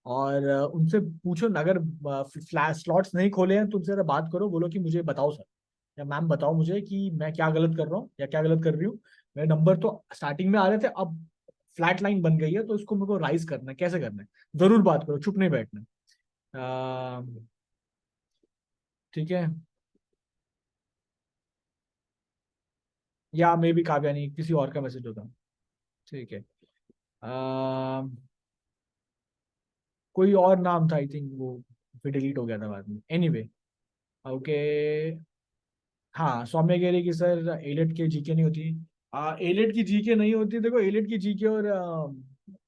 और उनसे पूछो न, अगर स्लॉट्स नहीं खोले हैं तो उनसे जरा बात करो, बोलो कि मुझे बताओ सर, या मैम बताओ मुझे कि मैं क्या गलत कर रहा हूँ या क्या गलत कर रही हूँ। मेरे नंबर तो स्टार्टिंग में आ रहे थे, अब फ्लैट लाइन बन गई है, तो इसको मेरे को राइज करना है, कैसे करना है। जरूर बात करो, चुप नहीं बैठना। ठीक है। या मे भी काव्या नहीं, किसी और का मैसेज होता। ठीक है। अ, कोई और नाम था आई थिंक, वो फिर डिलीट हो गया था बाद में, एनीवे। ओके। हाँ, सौम्य कह रही कि सर एलेट की जीके नहीं होती। एलेट की जीके नहीं होती, देखो एलेट की जीके और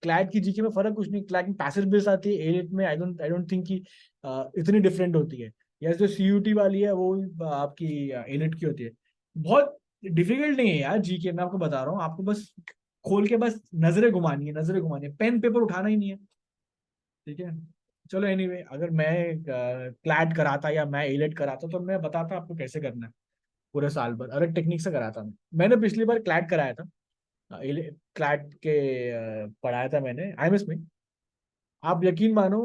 क्लैट की जीके में फर्क कुछ नहीं। क्लैट में पैसेज बेस आती है, एलेट में आई डोंट थिंक कि इतनी डिफरेंट होती है। या जो सीयूटी वाली है वो आपकी एलेट की होती है। बहुत डिफिकल्ट नहीं है यार जीके, मैं आपको बता रहा हूँ, आपको बस खोल के बस नजरें घुमानी है, नजरें घुमानी है, पेन पेपर उठाना ही नहीं है। ठीक है। चलो एनीवे, अगर मैं क्लैट कराता या मैं एलेट कराता तो मैं बताता आपको कैसे करना है पूरे साल भर, अलग टेक्निक से कराता हूँ। मैंने पिछली बार क्लैट कराया था, क्लैट के पढ़ाया था मैंने आईएमएस में। आप यकीन मानो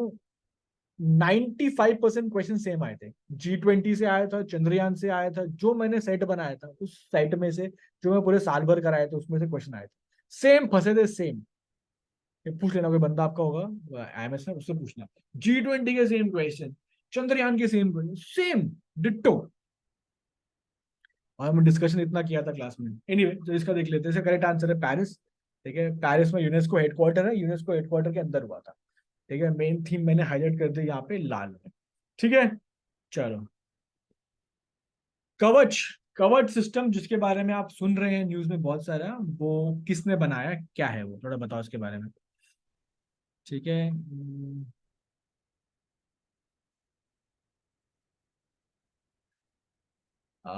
95% क्वेश्चन सेम आए थे। G20 से आया था, चंद्रयान से आया था, जो मैंने सेट बनाया था उस सेट में से, जो मैं पूरे साल भर कराया था उसमें से क्वेश्चन आए थे। सेम फंसे थे, सेम। ये पूछ लेना, कोई बंदा आपका होगा आईएमएस में, उससे पूछना। G20 के सेम क्वेश्चन, चंद्रयान के सेम क्वेश्चन, सेम डिट्टो। और हमने डिस्कशन इतना किया था क्लास में। एनीवे, तो इसका देख लेते हैं। इसका करेक्ट आंसर है पेरिस। ठीक है, पेरिस में यूनेस्को हेडक्वार्टर है, यूनेस्को हेडक्वार्टर के अंदर हुआ था। ठीक है, मेन थीम मैंने हाईलाइट कर दी यहाँ पे लाल में। ठीक है। चलो, कवच। कवच सिस्टम जिसके बारे में आप सुन रहे हैं न्यूज में बहुत सारा, वो किसने बनाया, क्या है वो, थोड़ा बताओ उसके बारे में। ठीक है। आ,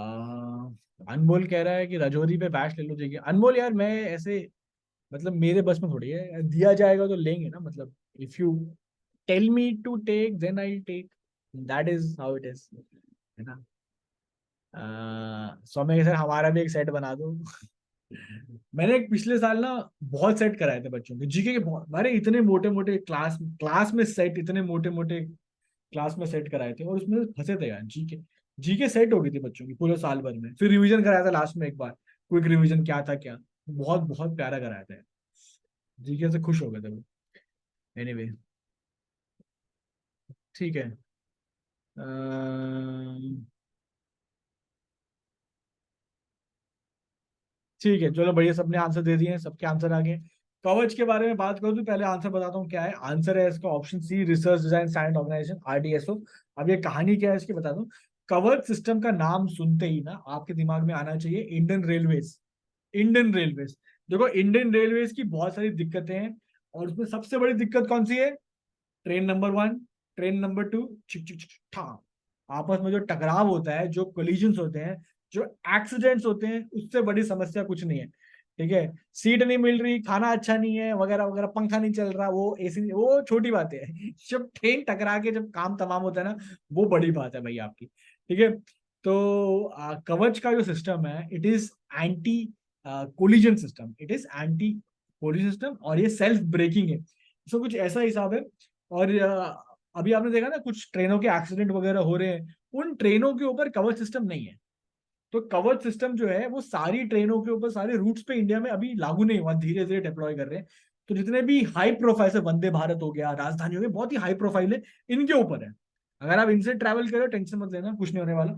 अनमोल कह रहा है कि राजौरी पे बैच ले लो। ठीक है अनमोल, यार मैं ऐसे, मतलब मेरे बस में थोड़ी है, दिया जाएगा तो लेंगे ना, मतलब if you tell me to take then I take, that is how it is, है ना। सौम्य सर हमारा भी एक सेट बना दो। मैंने एक पिछले साल ना बहुत सेट कराए थे बच्चों के जीके के, बहुत अरे इतने मोटे मोटे क्लास क्लास में सेट, इतने मोटे मोटे क्लास में सेट कराए थे, और उसमें फंसे थे यार। जीके, जीके सेट हो गई थी बच्चों की पूरे साल भर में। फिर रिवीजन कराया था लास्ट में एक बार, क्विक रिवीजन क्या था क्या, बहुत बहुत प्यारा कराया था। जीके से खुश हो गए थे वो। एनीवे, ठीक है। ठीक है, चलो बढ़िया, सबने आंसर दे दिए हैं, सबके आंसर आ गए। कवच के बारे में बात करूँ तो पहले आंसर बताता हूँ क्या है। आंसर है इसका option C, research design science organisation, RDSO। अब ये कहानी क्या है इसकी बता दूं। कवच सिस्टम का नाम सुनते ही ना आपके दिमाग में आना चाहिए इंडियन रेलवेज। Indian railways. देखो इंडियन रेलवेज की बहुत सारी दिक्कतें हैं, और उसमें सबसे बड़ी दिक्कत कौन सी है? Train number one, train number two, चिक चिक चिक ठा, आपस में जो टकराव होता है, जो कोलिजन्स होते हैं, जो एक्सीडेंट्स होते हैं, उससे बड़ी समस्या कुछ नहीं है। ठीक है, सीट नहीं मिल रही, खाना अच्छा नहीं है, वगैरह वगैरह, पंखा नहीं चल रहा, वो एसी, वो छोटी बात है। जब ट्रेन टकरा के जब काम तमाम होता है ना, वो बड़ी बात है भाई आपकी। ठीक है। तो कवच का जो सिस्टम है, it is anti collision system, it is anti collision system, और ये सेल्फ ब्रेकिंग है। इसका कुछ ऐसा हिसाब है। और अभी आपने देखा ना कुछ ट्रेनों के एक्सीडेंट वगैरह हो रहे हैं, उन ट्रेनों के ऊपर कवच सिस्टम नहीं है। तो कवच सिस्टम जो है वो सारी ट्रेनों के ऊपर, सारे रूट्स पे इंडिया में अभी लागू नहीं हुआ, धीरे धीरे डिप्लॉय कर रहे हैं। तो जितने भी हाई प्रोफाइल से, वंदे भारत हो गया, राजधानी हो गया, बहुत ही हाई प्रोफाइल है, इनके ऊपर है। अगर आप इनसे ट्रैवल करो टेंशन मत लेना, कुछ नहीं होने वाला।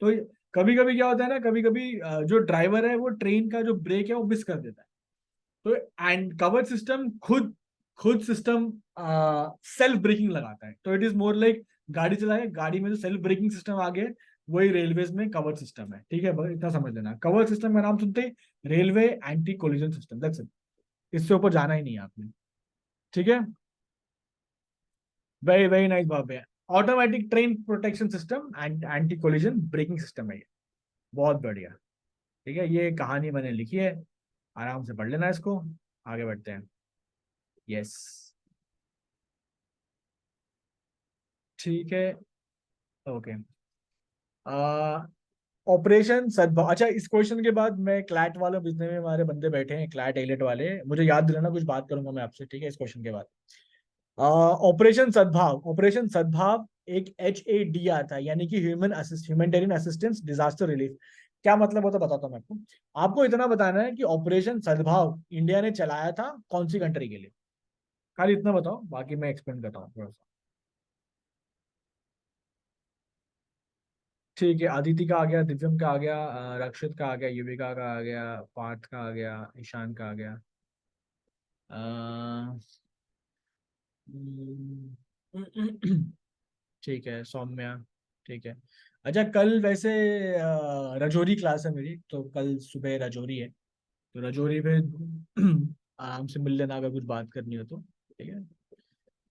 तो कभी कभी क्या होता है ना, कभी कभी जो ड्राइवर है वो ट्रेन का जो ब्रेक है वो मिस कर देता है। तो एंड कवच सिस्टम खुद खुद सिस्टम सेल्फ ब्रेकिंग लगाता है। तो इट इज मोर लाइक गाड़ी चलाए, गाड़ी में जो सेल्फ ब्रेकिंग सिस्टम आ गया, वही रेलवेज में कवच सिस्टम है। ठीक है, बस इतना समझ लेना। कवच सिस्टम का नाम सुनते ही railway anti collision system, that's it. इससे ऊपर जाना ही नहीं है आपने। ठीक है, वेरी वेरी नाइस बात। Automatic train protection system and anti collision braking system है ये, बहुत बढ़िया। ठीक है, ये कहानी मैंने लिखी है, आराम से पढ़ लेना इसको। आगे बढ़ते हैं। यस, ठीक है, ओके। ऑपरेशन सद्भाव। अच्छा, इस क्वेश्चन के बाद मैं क्लैट वाले, जितने में हमारे बंदे बैठे हैं क्लैट एलिट वाले, मुझे याद दिलाना, कुछ बात करूंगा मैं आपसे, ठीक है, इस क्वेश्चन के बाद। ऑपरेशन सद्भाव, ऑपरेशन सद्भाव एक HADR था, यानी कि ह्यूमैनिटेरियन असिस्टेंस डिजास्टर रिलीफ। क्या मतलब होता है बताता हूँ मैं आपको। आपको इतना बताना है कि ऑपरेशन सद्भाव इंडिया ने चलाया था कौन सी कंट्री के लिए, खाली इतना बताओ, बाकी मैं एक्सप्लेन करता हूँ थोड़ा सा। ठीक है, अदिति का आ गया, दिव्यम का आ गया, रक्षित का आ गया, युविका का आ गया, पार्थ का आ गया, ईशान का आ गया। अ, ठीक है, सौम्या। ठीक है। अच्छा, कल वैसे रजौरी क्लास है मेरी, तो कल सुबह रजौरी है, तो रजौरी पे आराम से मिल लेना अगर कुछ बात करनी हो तो। ठीक है,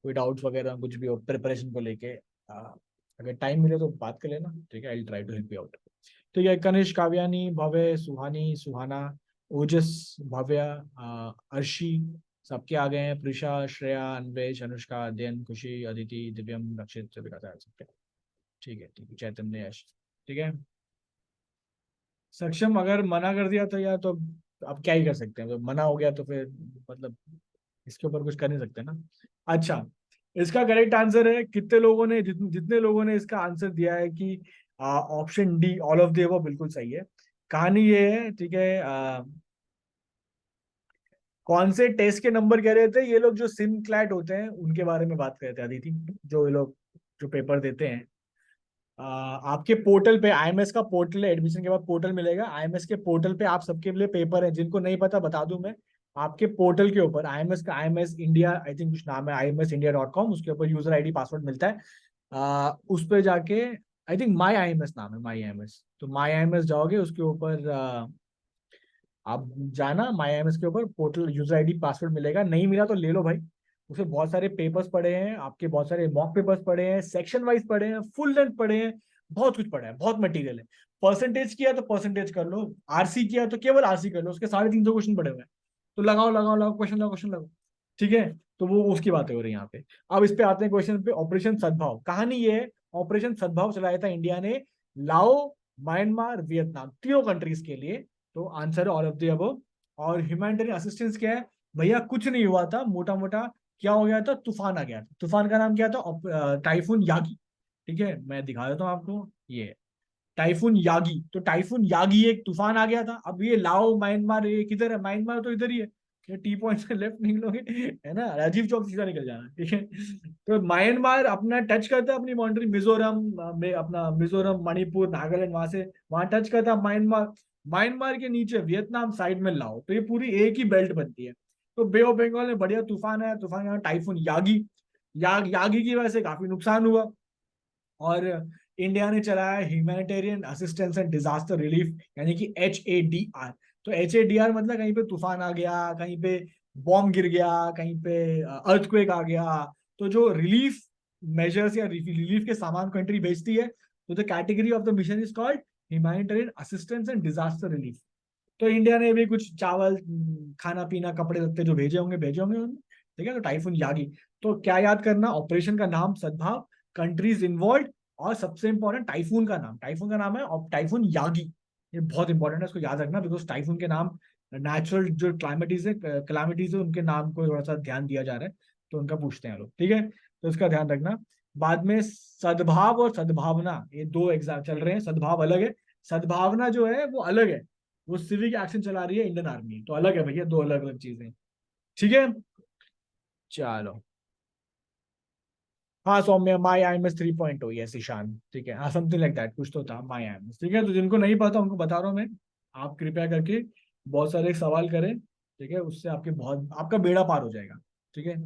कोई डाउट्स वगैरह कुछ भी हो प्रिपरेशन को लेके, अगर टाइम मिले तो बात कर लेना। ठीक है, I try to help you out. तो ये कनिष्क, काव्यानी, भव्य, सुहानी, सुहाना, ओजस, भव्य, अर्शी, सबके आ गए हैं। प्रिशा, श्रेया, अन्वेश, अनुष्का, अध्ययन, खुशी, अदिति, दिव्यम, रक्षित, सभी का सबके। ठीक है, ठीक है, चैतन्य, यश। ठीक है, सक्षम अगर मना कर दिया तो यार, तो अब क्या ही कर सकते हैं, तो मना हो गया तो फिर मतलब इसके ऊपर कुछ कर नहीं सकते ना। अच्छा, इसका करेक्ट आंसर है, कितने लोगों ने, जितने लोगों ने इसका आंसर दिया है कि option D all of the above, बिल्कुल सही है। कहानी ये है, ठीक है। कौन से टेस्ट के नंबर कह रहे थे ये लोग, जो सिम क्लैट होते हैं उनके बारे में बात कर रहे थे अदिति, जो ये लोग जो पेपर देते हैं। आपके पोर्टल पे, आईएमएस का पोर्टल है, एडमिशन के बाद पोर्टल मिलेगा, आईएमएस के पोर्टल पे आप सबके लिए पेपर है, जिनको नहीं पता बता दूं मैं। आपके पोर्टल के ऊपर आईएमएस का, आईएमएस इंडिया आई थिंक कुछ नाम है, IMSindia.com, उसके ऊपर यूजर आईडी पासवर्ड मिलता है। उस पर जाके, आई थिंक माई आईएमएस नाम है, माई आईएमएस, तो माई आईएमएस जाओगे, उसके ऊपर आप जाना, माई आईएमएस के ऊपर पोर्टल यूजर आईडी पासवर्ड मिलेगा, नहीं मिला तो ले लो भाई। उसमें बहुत सारे पेपर्स पड़े हैं आपके, बहुत सारे मॉक पेपर्स पड़े हैं, सेक्शन वाइज पड़े हैं, फुल लेंथ पड़े हैं, बहुत कुछ पड़ा है, बहुत मटेरियल है। परसेंटेज किया तो परसेंटेज कर लो, आरसी किया तो केवल आरसी कर लो, उसके 350 क्वेश्चन पड़े हुए हैं। तो लगाओ लगाओ लगाओ, क्वेश्चन लगाओ, क्वेश्चन लगाओ। ठीक है, तो वो उसकी बातें हो रही है यहाँ पे। अब इस पे आते हैं क्वेश्चन पे, ऑपरेशन सद्भाव। कहानी ये है, ऑपरेशन सद्भाव चलाया था इंडिया ने लाओ, म्यांमार, वियतनाम, तीनों कंट्रीज के लिए। तो answer all of the above. और ह्यूमैनिटेरियन असिस्टेंस क्या है भैया, कुछ नहीं हुआ था, मोटा मोटा क्या हो गया था, तूफान आ गया था। तूफान का नाम क्या था, टाइफून यागी। ठीक है, मैं दिखा देता हूँ आपको, ये टाइफून यागी। तो टाइफून यागी एक तूफान आ गया था। अब ये लाओ, म्यांमार, ये किधर है, म्यांमार तो इधर ही है। ये टी पॉइंट से लेफ्ट निकलोगे, है ना, राजीव चौक सीधा निकल जाना। ठीक है, तो म्यांमार अपना टच करता है अपनी बाउंड्री, मिजोरम में अपना, मिजोरम, मणिपुर, नागालैंड, वहां से वहां टच करता है म्यांमार। म्यांमार के नीचे वियतनाम, साइड में लाओ, तो ये पूरी एक ही बेल्ट बनती है। तो बे ऑफ बंगाल में बढ़िया तूफान आया, तूफान का नाम टाइफून यागी। यागी की वजह से काफी नुकसान हुआ, और इंडिया ने चलाया humanitarian assistance and disaster relief, यानी कि HADR। तो HADR मतलब कहीं पे तूफान आ गया, कहीं पे बॉम्ब गिर गया, कहीं पे अर्थक्वेक आ गया, तो जो रिलीफ मेजर्स या रिलीफ के सामान कंट्री भेजती है, तो the category of the mission is called humanitarian assistance and disaster relief. तो इंडिया ने भी कुछ चावल, खाना पीना, कपड़े लगते जो भेजे होंगे उन्होंने। ठीक है, तो टाइफून यागी। तो क्या याद करना, ऑपरेशन का नाम सद्भाव, कंट्रीज इन्वॉल्व, और सबसे इंपॉर्टेंट टाइफून का नाम है और टाइफून यागी। ये बहुत इंपॉर्टेंट है, इसको याद रखना, बिकॉज टाइफून के नाम, नेचुरल जो क्लाइमेटीज है उनके नाम को थोड़ा सा ध्यान दिया जा रहा है, तो उनका पूछते हैं लोग। ठीक है, तो इसका ध्यान रखना। बाद में सद्भाव और सद्भावना, ये दो एग्जाम चल रहे हैं। सद्भाव अलग है, सद्भावना जो है वो अलग है। वो सिविक एक्शन चला रही है इंडियन आर्मी, तो अलग है भैया, दो अलग अलग चीजें। ठीक है, चलो। हाँ Saumya, my I M S 3.0, yes Ishan, ठीक है, हाँ समथिंग लाइक दैट, कुछ तो था माई आई एम एस। ठीक है, तो जिनको नहीं पता उनको बता रहा हूँ मैं। आप कृपया करके बहुत सारे सवाल करें, ठीक है, उससे आपके बहुत, आपका बेड़ा पार हो जाएगा। ठीक है,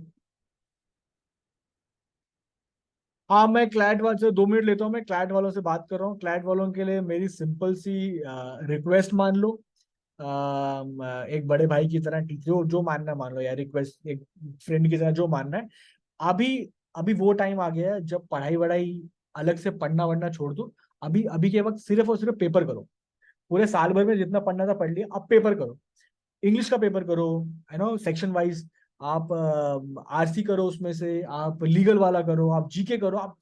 हाँ मैं क्लैट वाले से 2 मिनट लेता हूँ, मैं क्लैट वालों से बात कर रहा हूँ। क्लैट वालों के लिए मेरी सिंपल सी रिक्वेस्ट मान लो। एक बड़े भाई की तरह, जो जो मानना है मान लो यार, रिक्वेस्ट एक फ्रेंड की तरह जो मानना है। अभी अभी वो टाइम आ गया है जब पढ़ाई वढ़ाई अलग से पढ़ना वढ़ना छोड़ दो। अभी अभी के वक्त सिर्फ और सिर्फ पेपर करो। पूरे साल भर में जितना पढ़ना था पढ़ लिया, अब पेपर करो। इंग्लिश का पेपर करो, है ना, सेक्शन वाइज। आप आरसी करो, उसमें से आप लीगल वाला करो, आप जीके करो, आप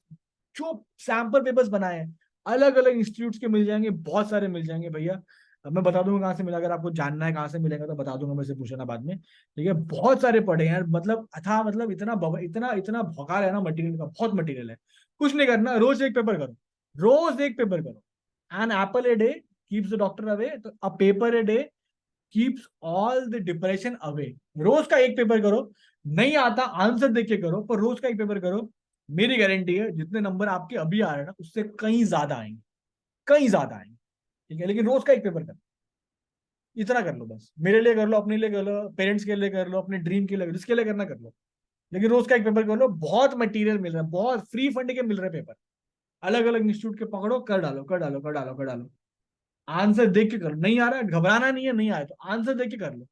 जो सैंपल पेपर्स बनाए हैं अलग अलग इंस्टीट्यूट्स के मिल जाएंगे, बहुत सारे मिल जाएंगे भैया। अब मैं बता दूंगा कहाँ से मिला, अगर आपको जानना है कहाँ से मिलेगा तो बता दूंगा, मेरे से पूछना बाद में। ठीक है, बहुत सारे पढ़े हैं यार, मतलब अथा, मतलब इतना इतना भौकाल है ना मटेरियल का, बहुत मटेरियल है। कुछ नहीं करना, रोज एक पेपर करो, रोज एक पेपर करो। An apple a day keeps the doctor away, तो a paper a day keeps all the depression away. रोज का एक पेपर करो, नहीं आता आंसर देख के करो, पर रोज का एक पेपर करो। मेरी गारंटी है जितने नंबर आपके अभी आ रहे हैं ना, उससे कहीं ज्यादा आएंगे, कहीं ज्यादा आएंगे। ठीक है, लेकिन रोज का एक पेपर करो, इतना कर लो बस। मेरे लिए कर लो, अपने लिए कर लो, पेरेंट्स के लिए कर लो, अपने ड्रीम के लिए, जिसके लिए करना कर लो। लेकिन रोज का एक पेपर कर लो, बहुत मटेरियल मिल रहा है, बहुत फ्री फंड के मिल रहे हैं पेपर। अलग अलग इंस्टीट्यूट के पकड़ो, कर डालो कर डालो कर डालो कर डालो। आंसर देख के करो, नहीं आ रहा है घबराना नहीं है, नहीं आए तो आंसर देख के कर लो।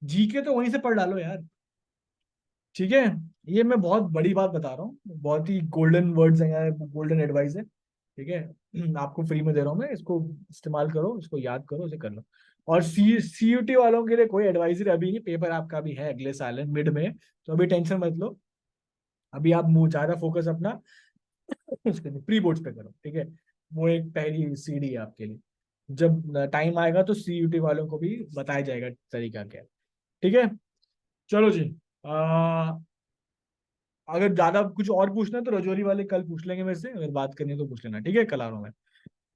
जीके तो वहीं से पढ़ डालो यार। ठीक है, ये मैं बहुत बड़ी बात बता रहा हूँ, बहुत ही गोल्डन वर्ड्स हैं यार, गोल्डन एडवाइस है। ठीक है, आपको फ्री में दे रहा हूँ मैं, इसको इस्तेमाल करो, इसको याद करो, इसे कर लो। और सीयूटी वालों के लिए कोई एडवाइजरी अभी नहीं, पेपर आपका भी है अगले साल है मिड में, तो अभी टेंशन मत लो। अभी आप मुंह ज्यादा फोकस अपना प्री बोर्ड्स पे करो। ठीक है, वो एक पहली सीढ़ी है आपके लिए। जब टाइम आएगा तो सीयूटी वालों को भी बताया जाएगा तरीका क्या है। ठीक है, चलो जी। अगर ज्यादा कुछ और पूछना है तो रजौरी वाले कल पूछ लेंगे मेरे से, अगर बात करनी है तो पूछ लेना। ठीक है, कल आ रहा हूँ मैं।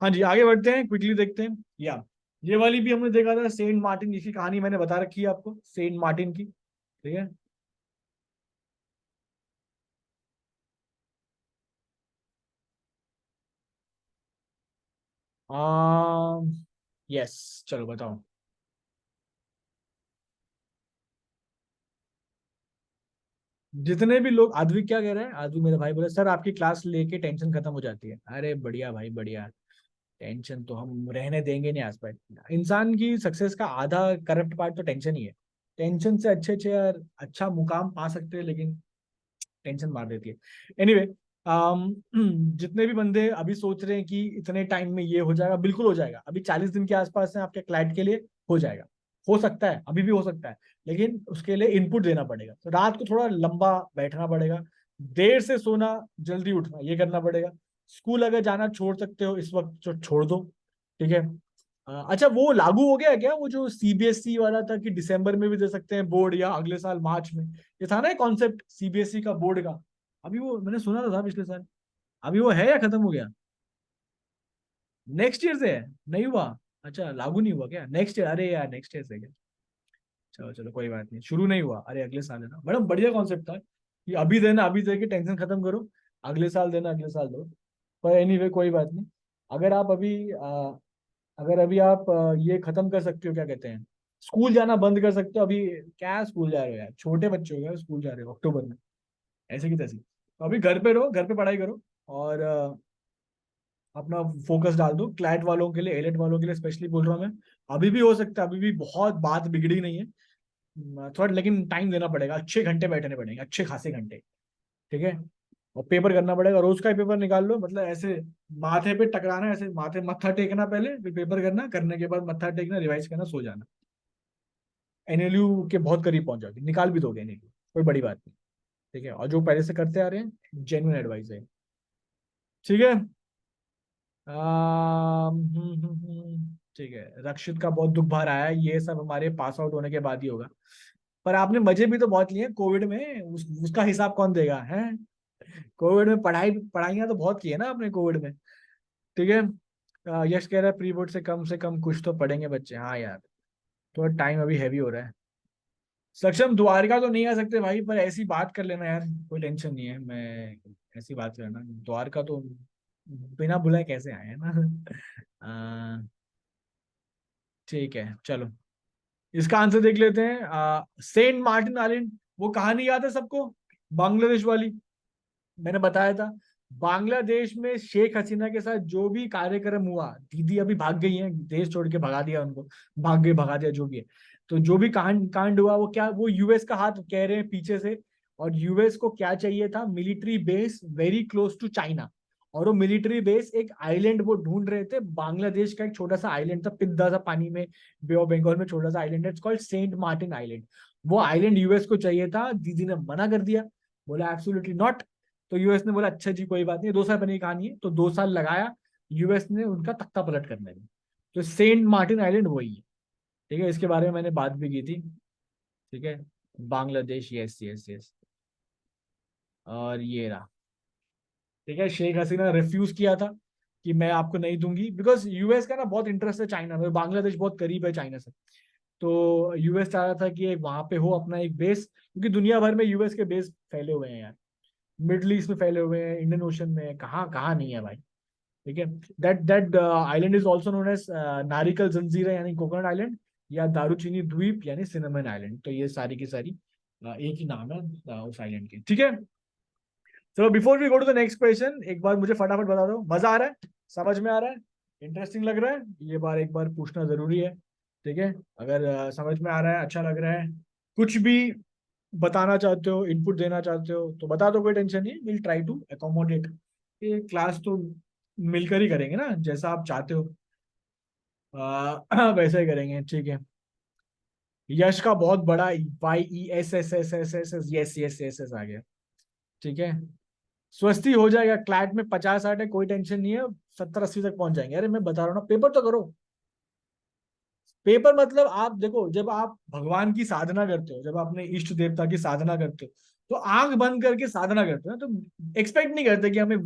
हाँ जी, आगे बढ़ते हैं, क्विकली देखते हैं। या ये वाली भी हमने देखा था, सेंट मार्टिन, जिसकी कहानी मैंने बता रखी है आपको, सेंट मार्टिन की। ठीक है, आ यस, चलो बताओ। जितने भी लोग, आदवी क्या कह रहे हैं, आदवी मेरा भाई बोले सर आपकी क्लास लेके टेंशन खत्म हो जाती है। अरे बढ़िया भाई बढ़िया, टेंशन तो हम रहने देंगे नहीं आसपास। इंसान की सक्सेस का आधा करप्ट पार्ट तो टेंशन ही है। टेंशन से अच्छे अच्छे यार अच्छा मुकाम पा सकते हैं, लेकिन टेंशन मार देती है। एनीवे, जितने भी बंदे अभी सोच रहे हैं कि इतने टाइम में ये हो जाएगा, बिल्कुल हो जाएगा। अभी 40 दिन के आसपास है आपके क्लाइंट के लिए, हो जाएगा। हो सकता है, अभी भी हो सकता है, लेकिन उसके लिए इनपुट देना पड़ेगा, तो रात को थोड़ा लंबा बैठना पड़ेगा, देर से सोना, जल्दी उठना, ये करना पड़ेगा। स्कूल अगर जाना छोड़ सकते हो इस वक्त तो छोड़ दो। ठीक है, अच्छा वो लागू हो गया है क्या, वो जो सीबीएसई वाला था कि दिसंबर में भी दे सकते हैं बोर्ड, या अगले साल मार्च में, ये था ना कॉन्सेप्ट सीबीएसई का बोर्ड का। अभी वो मैंने सुना था पिछले साल, अभी वो है या खत्म हो गया? नेक्स्ट ईयर से है? नहीं हुआ? अच्छा, लागू नहीं हुआ क्या नेक्स्ट ईयर? अरे यार नेक्स्ट ईयर से क्या, चलो चलो कोई बात नहीं, शुरू नहीं हुआ, अरे अगले साल है ना। बड़ा बढ़िया कॉन्सेप्ट था कि अभी देना, अभी दे के टेंशन खत्म करो, अगले साल देना, अगले साल दो। पर एनीवे कोई बात नहीं। अगर आप अभी अगर अभी आप ये खत्म कर सकते हो, क्या कहते हैं, स्कूल जाना बंद कर सकते हो अभी। क्या स्कूल जा रहे हो यार, छोटे बच्चे हो गए, स्कूल जा रहे हो अक्टूबर में, ऐसे की तैसे। तो अभी घर पे रहो, घर पे पढ़ाई करो, और अपना फोकस डाल दो। क्लैट वालों के लिए, एलेट वालों के लिए स्पेशली बोल रहा हूँ मैं। अभी भी हो सकता है, अभी भी बहुत बात बिगड़ी नहीं है। थोड़ा लेकिन टाइम देना पड़ेगा, अच्छे घंटे बैठने पड़ेंगे, अच्छे खासे घंटे। ठीक है, और पेपर करना पड़ेगा, रोज का ही पेपर निकाल लो, मतलब ऐसे माथे पे टकराना, ऐसे माथे मत्था टेकना पहले, फिर पेपर करना, करने के बाद मत्था टेकना, रिवाइज करना, सो जाना। एनएलयू के बहुत करीब पहुंच जाओगे, निकाल भी दोगे एनएलयू, कोई बड़ी बात नहीं। ठीक है, और जो पहले से करते आ रहे हैं, जेन्युइन एडवाइस है। ठीक है, ठीक है, रक्षित का बहुत दुख भर आया है, ये सब हमारे पास आउट होने के बाद ही होगा। पर आपने मजे भी तो बहुत लिए कोविड में, उसका हिसाब कौन देगा है? कोविड में पढ़ाइयाँ तो बहुत की है ना आपने कोविड में। ठीक है। यश कह रहा है प्री बोर्ड से कम कुछ तो पढ़ेंगे बच्चे। हाँ यार, थोड़ा टाइम अभी हैवी हो रहा है। सक्षम द्वारका तो नहीं आ सकते भाई, पर ऐसी बात कर लेना यार, कोई टेंशन नहीं है। मैं ऐसी बात करना, द्वारका तो बिना बुलाए कैसे आए हैं ना। अ, ठीक है चलो, इसका आंसर देख लेते हैं। सेंट मार्टिन आइलैंड, वो कहानी याद है सबको, बांग्लादेश वाली, मैंने बताया था। बांग्लादेश में शेख हसीना के साथ जो भी कार्यक्रम हुआ, दीदी अभी भाग गई है, देश छोड़ के भगा दिया उनको, भाग गए भगा दिया जो भी है। तो जो भी कांड कांड हुआ, वो क्या, वो यूएस का हाथ कह रहे हैं पीछे से। और यूएस को क्या चाहिए था, military base very close to China. और वो मिलिट्री बेस एक आइलैंड वो ढूंढ रहे थे, बांग्लादेश का एक छोटा सा आइलैंड था, पिद्दा सा पानी में, बे ऑफ बंगाल में छोटा सा आइलैंड है, it's called Saint Martin island. वो आइलैंड यूएस को चाहिए था, दीदी ने मना कर दिया, बोला एब्सोल्युटली नॉट। तो यूएस ने बोला अच्छा जी कोई बात नहीं, 2 साल बनी कहानी है, तो 2 साल लगाया यूएस ने उनका तख्ता पलट करने में। तो सेंट मार्टिन आइलैंड वही है। ठीक है, इसके बारे में मैंने बात भी की थी। ठीक है, बांग्लादेश, यस यस यस। और ये रहा। ठीक है, शेख हसीना रिफ्यूज किया था कि मैं आपको नहीं दूंगी, बिकॉज यूएस का ना बहुत इंटरेस्ट है चाइना में, बांग्लादेश बहुत करीब है चाइना से। तो यूएस चाह रहा था कि एक वहां पे हो अपना एक बेस, क्योंकि दुनिया भर में यूएस के बेस फैले हुए हैं यार। मिडल ईस्ट में फैले हुए हैं, इंडियन ओशन में, कहाँ कहाँ नहीं है भाई। ठीक है, that that island is also known as Narikal Janjira यानी कोकोनट आइलैंड, या दारूचीनी द्वीप यानी सिनेमन आइलैंड। तो ये सारी की सारी एक ही नाम है उस आइलैंड के। ठीक है, चलो before we go to the next question, एक बार मुझे फटाफट बता दो, मजा आ रहा है, समझ में आ रहा है, इंटरेस्टिंग लग रहा है, ये बार एक बार पूछना जरूरी है। ठीक है, अगर समझ में आ रहा है, अच्छा लग रहा है, कुछ भी बताना चाहते हो, इनपुट देना चाहते हो तो बता दो, कोई टेंशन नहीं, विल ट्राई टू अकोमोडेट। ये क्लास तो मिलकर ही करेंगे ना, जैसा आप चाहते हो वैसे ही करेंगे। ठीक है, यश का बहुत बड़ा YESSSSS, yes yes yes yes आ गया। ठीक है, स्वस्ति हो जाएगा, क्लैट में 50-60 है, कोई टेंशन नहीं है, 70-80 तक पहुंच जाएंगे। अरे मैं बता रहा हूँ ना, पेपर तो करो। पेपर मतलब आप देखो, जब आप भगवान की साधना करते हो, जब अपने इष्ट देवता की साधना करते हो, तो आंख बंद करके साधना करते हो ना, तो एक्सपेक्ट नहीं करते कि हमें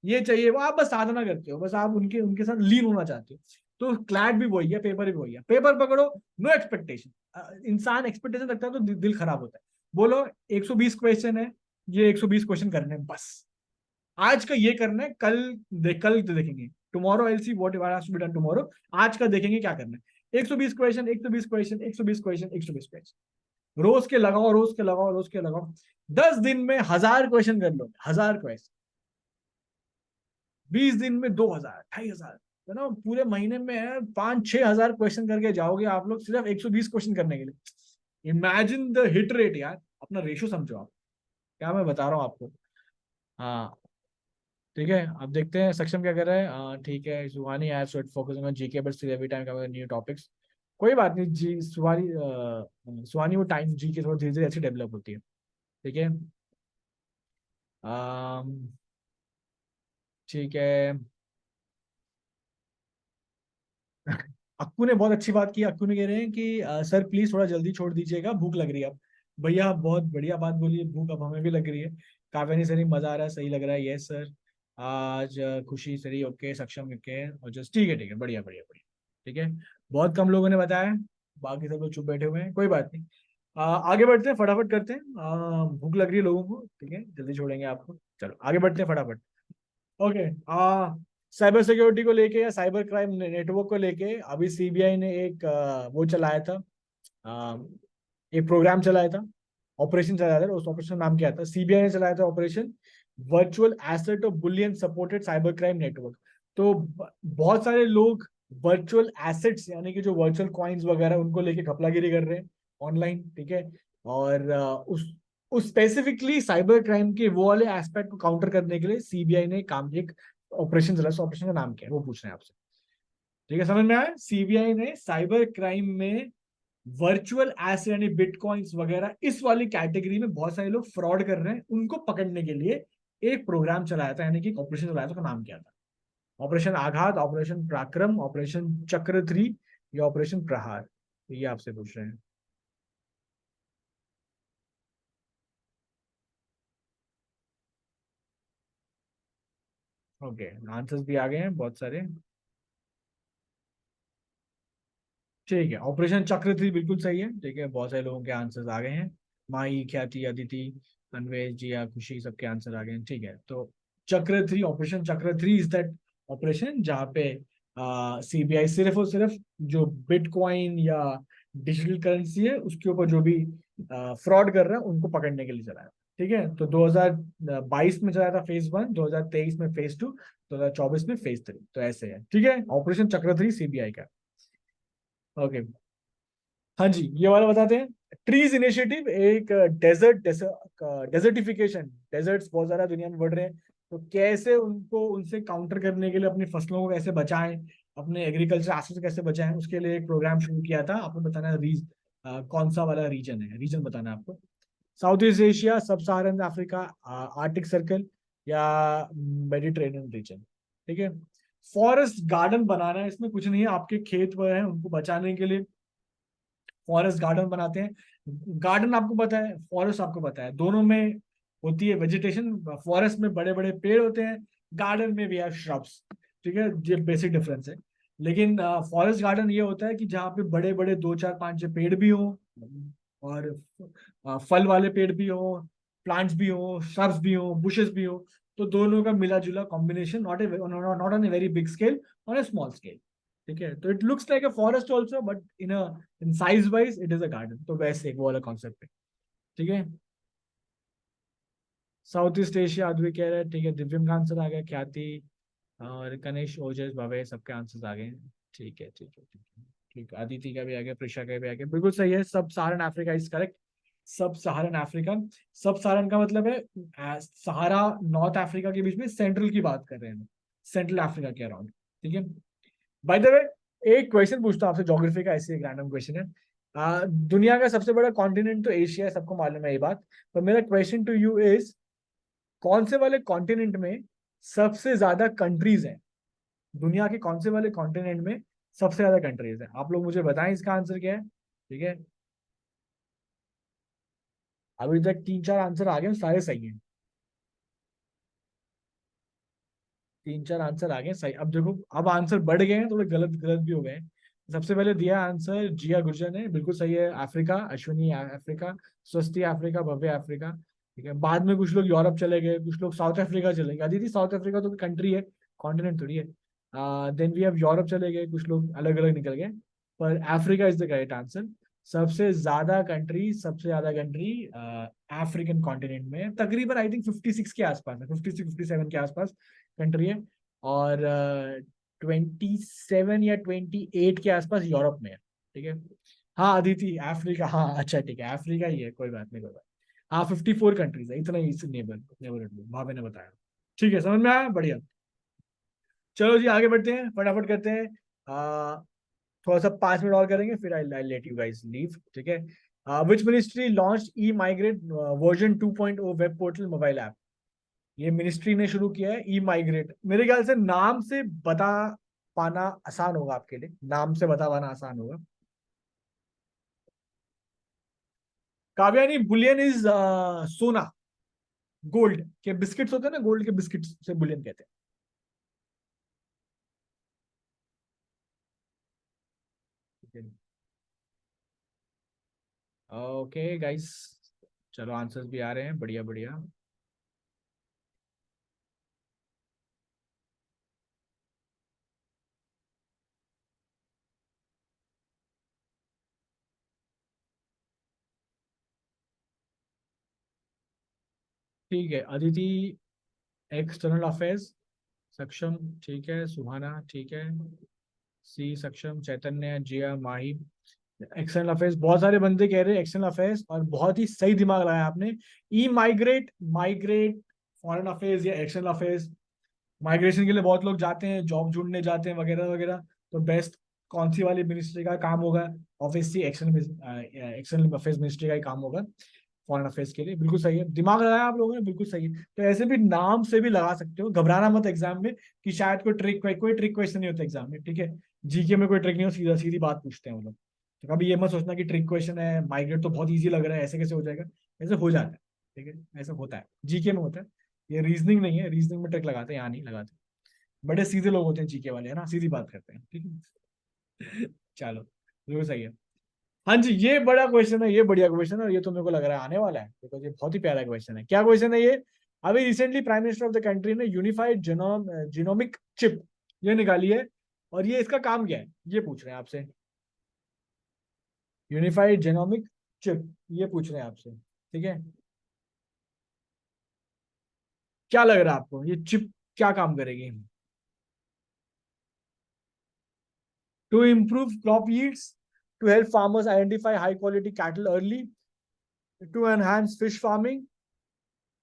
ये चाहिए वो, आप बस साधना करते हो, बस आप उनके उनके साथ लीन होना चाहते हो। तो क्लैट भी वही है, पेपर भी वही है, पेपर पकड़ो, नो एक्सपेक्टेशन। इंसान एक्सपेक्टेशन रखता है तो दिल खराब होता है। बोलो 120 क्वेश्चन है, ये 120 क्वेश्चन करने हैं बस, आज का ये करना है, कल देखेंगे, tomorrow I will see what has to be done tomorrow. आज का देखेंगे क्या करना है, 120 क्वेश्चन, 120 क्वेश्चन, 120 क्वेश्चन, 120 क्वेश्चन, रोज के लगाओ, रोज के लगाओ, रोज के लगाओ। 10 दिन में 1000 क्वेश्चन कर लो, 1000 क्वेश्चन। 20 दिन में 2000, 2500, है ना, पूरे महीने में 5-6 हजार क्वेश्चन करके जाओगे आप लोग, सिर्फ 120 क्वेश्चन करने के लिए। इमेजिन द हिट रेट यार, अपना रेशो समझो आप, क्या मैं बता रहा हूँ आपको। हाँ, ठीक है, अब देखते हैं सक्षम क्या कर रहा है। ठीक है, Suhani I start focusing on GK but still every time coming new topics. कोई बात नहीं जी, सुहानी वो टाइम जीके थोड़ा धीरे धीरे अच्छी डेवलप होती है। ठीक है, अम, ठीक है। अक्कू ने बहुत अच्छी बात की, अक्कू ने कह रहे हैं कि सर प्लीज थोड़ा जल्दी छोड़ दीजिएगा, भूख लग रही है अब। भैया बहुत बढ़िया बात बोली है, भूख अब हमें भी लग रही है। काव्यानी सर मजा आ रहा है, सही लग रहा है, यस सर। आज खुशी सरी ओके, सक्षम ओके, और जस्ट ठीक है बढ़िया बढ़िया बढ़िया। ठीक है, बहुत कम लोगों ने बताया, बाकी सब लोग चुप बैठे हुए हैं, कोई बात नहीं। आगे बढ़ते हैं, फटाफट करते हैं। भूख लग रही है लोगों को, ठीक है, जल्दी छोड़ेंगे आपको, चलो आगे बढ़ते हैं फटाफट। ओके, साइबर सिक्योरिटी को लेके या साइबर क्राइम नेटवर्क को लेके अभी सीबीआई ने एक वो चलाया था, आ, एक प्रोग्राम चलाया था, ऑपरेशन चलाया था। उस ऑपरेशन का नाम क्या था, सीबीआई ने चलाया था operation virtual asset of Boolean supported cyber crime network. तो बहुत सारे लोग वर्चुअल एसेट्स यानी कि जो वर्चुअल कॉइन्स वगैरह उनको लेके घपलागिरी कर रहे हैं ऑनलाइन। ठीक है, और उस स्पेसिफिकली साइबर क्राइम के वो वाले एस्पेक्ट को काउंटर करने के लिए सीबीआई ने काम एक ऑपरेशन चला। ऑपरेशन का नाम क्या है वो पूछ रहे हैं आपसे। ठीक है, समझ में आया, सीबीआई ने साइबर क्राइम में वर्चुअल एसेट यानी बिटकॉइंस वगैरह इस वाली कैटेगरी में बहुत सारे लोग फ्रॉड कर रहे हैं, उनको पकड़ने के लिए एक प्रोग्राम चलाया था, यानी कि ऑपरेशन चलाया था। उसका नाम क्या था, ऑपरेशन आघात, ऑपरेशन पराक्रम, ऑपरेशन चक्र 3 या ऑपरेशन प्रहार, तो ये आपसे पूछ रहे हैं। ओके, आंसर्स भी आ गए हैं बहुत सारे। ठीक है, ऑपरेशन चक्र थ्री बिल्कुल सही है। ठीक है, बहुत सारे लोगों के आंसर्स आ गए हैं। माही, ख्याति, अदिति, अन्वेष, जिया, खुशी, सबके आंसर आ गए हैं। ठीक है, तो चक्र थ्री, ऑपरेशन चक्र थ्री इज दैट ऑपरेशन जहाँ पे सीबीआई सिर्फ और सिर्फ जो बिटकॉइन या डिजिटल करेंसी है उसके ऊपर जो भी फ्रॉड कर रहा है उनको पकड़ने के लिए चलाया। ठीक है, तो 2022 में चलाया था फेज वन, 2023 में फेज टू, 2024 में फेज थ्री, तो ऐसे है। ठीक है, ऑपरेशन चक्र थ्री सीबीआई का। ओके, हाँ जी, ये वाला बताते हैं। ट्रीज इनिशिएटिव एक डेजर्टिफिकेशन, डेजर्ट्स बहुत ज्यादा दुनिया में बढ़ रहे हैं, तो कैसे उनको, उनसे काउंटर करने के लिए अपनी फसलों को कैसे बचाएं, अपने एग्रीकल्चर एसेट्स को कैसे बचाएं, उसके लिए एक प्रोग्राम शुरू किया था। आपको बताना है कौन सा वाला रीजन है, रीजन बताना है आपको। साउथ ईस्ट एशिया, सब सहारन अफ्रीका, आर्टिक सर्कल, या मेडिटेरेनियन रीजन। ठीक है, फॉरेस्ट गार्डन बनाना है, इसमें कुछ नहीं है, आपके खेत वह हैं उनको बचाने के लिए फॉरेस्ट गार्डन बनाते हैं। गार्डन आपको पता है, फॉरेस्ट आपको पता है, दोनों में होती है वेजिटेशन। फॉरेस्ट में बड़े बड़े पेड़ होते हैं, गार्डन में भी है श्रब्स। ठीक है, ये बेसिक डिफरेंस है। लेकिन फॉरेस्ट गार्डन ये होता है कि जहाँ पे बड़े बड़े दो चार पांच छह पेड़ भी हों, और फल वाले पेड़ भी हों, प्लांट्स भी हों, श्रब्स भी हों, बुशेस भी हों, तो दोनों का मिला जुला combination, not on a very big scale, on A small scale. ठीक है, तो it looks like a forest also, but in size wise it is a garden, तो वैसे एक वो वाला कॉन्सेप्ट है। ठीक है, साउथ ईस्ट एशिया अद्विक कह रहे हैं। ठीक है, दिव्यम का आंसर आ गया, ख्याति और कनिष्क, ओजस, भवे, सबके आंसर्स आ गए हैं। ठीक है, ठीक है, ठीक है, ठीक है, अदिति का भी आ गया, प्रिशा का भी आ गया, बिल्कुल सही है। सब सहारन अफ्रीका इज करेक्ट। सब सहारन अफ्रीका, सब सहारन का मतलब है सहारा नॉर्थ अफ्रीका के बीच में, सेंट्रल की बात कर रहे हैं, सेंट्रल अफ्रीका के अराउंड। ठीक है, बाय द वे, एक क्वेश्चन पूछता हूँ आपसे ज्योग्राफी का, ऐसे एक रैंडम क्वेश्चन है। दुनिया का सबसे बड़ा कॉन्टिनेंट तो एशिया है, सबको मालूम है ये बात। पर मेरा क्वेश्चन टू यू इज, कौन से वाले कॉन्टिनेंट में सबसे ज्यादा कंट्रीज हैं? दुनिया के कौन से वाले कॉन्टिनेंट में सबसे ज्यादा कंट्रीज हैं? आप लोग मुझे बताएं इसका आंसर क्या है। ठीक है, अभी तक तीन चार आंसर आ गए, सारे सही हैं। तीन चार आंसर आ गए सही। अब देखो, अब आंसर बढ़ गए हैं, थोड़े गलत गलत भी हो गए हैं। सबसे पहले दिया आंसर जिया गुर्जर ने, बिल्कुल सही है, अफ्रीका, अश्विनी अफ्रीका, स्वस्ति अफ्रीका, भव्य अफ्रीका। ठीक है, बाद में कुछ लोग यूरोप चले गए, कुछ लोग साउथ अफ्रीका चले गए। अदिति, साउथ अफ्रीका तो कंट्री है, कॉन्टिनेंट थोड़ी है। देन वी हैव यूरोप चले गए, कुछ लोग अलग अलग निकल गए, पर Africa is the correct answer. सबसे ज्यादा कंट्री अफ्रीकन कॉन्टिनेंट में है। तकरीबन आई थिंक 56 के आसपास है, 56 57 के आसपास कंट्री है। और 27 या 28 के आसपास यूरोप में है। ठीक है, हाँ अदिति, अफ्रीका, हाँ अच्छा ठीक है, अफ्रीका ही है, कोई बात नहीं, कोई बात। हाँ, 54 कंट्रीज है, इतना ही नेबर नेबरहुड में भावे ने बताया। ठीक है, समझ में आया, बढ़िया। चलो जी, आगे बढ़ते हैं, फटाफट करते हैं। थोड़ा सा 5 मिनट और करेंगे, फिर I let you guys leave. ठीक है, which ministry launch E migrate version 2.0 web portal mobile app? ये मिनिस्ट्री ने शुरू किया है ई माइग्रेट। मेरे ख्याल से नाम से बता पाना आसान होगा आपके लिए, नाम से बता पाना आसान होगा। काव्यानी, बुलियन इज सोना, गोल्ड के बिस्किट्स होते हैं ना, गोल्ड के बिस्किट्स से बुलियन कहते हैं। ओके गाइस, चलो आंसर्स भी आ रहे हैं, बढ़िया बढ़िया। ठीक है, अदिति एक्सटर्नल अफेयर्स, सक्षम, ठीक है, सुहाना, ठीक है, सी सक्षम, चैतन्य, जिया, माही, एक्सटर्नल अफेयर्स। बहुत सारे बंदे कह रहे हैं एक्सटर्नल अफेयर्स, और बहुत ही सही दिमाग लगाया आपने। ई माइग्रेट, माइग्रेट, फॉरेन अफेयर्स या एक्सटर्नल अफेयर्स, माइग्रेशन के लिए बहुत लोग जाते हैं, जॉब ढूंढने जाते हैं वगैरह वगैरह। तो बेस्ट कौन सी वाली मिनिस्ट्री का काम होगा? Obviously external external affairs ministry का ही काम होगा फॉरेन अफेयर्स के लिए। बिल्कुल सही है, दिमाग लगाया आप लोगों ने, बिल्कुल सही है। तो ऐसे भी नाम से भी लगा सकते हो, घबराना मत एग्जाम में कि शायद कोई ट्रिक क्वेश्चन नहीं होता एग्जाम में। ठीक है, जीके में कोई ट्रिक नहीं हो, सीधा सीधी बात पूछते हैं वो लोग। तो कभी ये मत सोचना कि ट्रिक क्वेश्चन है, माइग्रेट तो बहुत ईजी लग रहा है, ऐसे कैसे हो जाएगा। ऐसे हो जाता है। ठीक है, ऐसा होता है, जीके में होता है। ये रीजनिंग नहीं है, रीजनिंग में ट्रिक लगाते हैं, यहाँ नहीं लगाते। बड़े सीधे लोग होते हैं जीके वाले, है ना, सीधी बात करते हैं, ठीक है। चलो, बिल्कुल सही है। हाँ जी, ये बड़ा क्वेश्चन है, ये बढ़िया क्वेश्चन है, और ये तो मेरे को लग रहा है आने वाला है, बिकॉज ये बहुत ही प्यारा क्वेश्चन है। क्या क्वेश्चन है ये? अभी recently prime minister of the country ने यूनिफाइड जीनोमिक चिप ये निकाली है, और ये इसका काम क्या है, ये पूछ रहे हैं आपसे। यूनिफाइड जीनोमिक चिप, ये पूछ रहे हैं आपसे, ठीक है। क्या लग रहा है आपको, ये चिप क्या काम करेगी? To improve crop yields, to help farmers identify high quality cattle early, to enhance fish farming,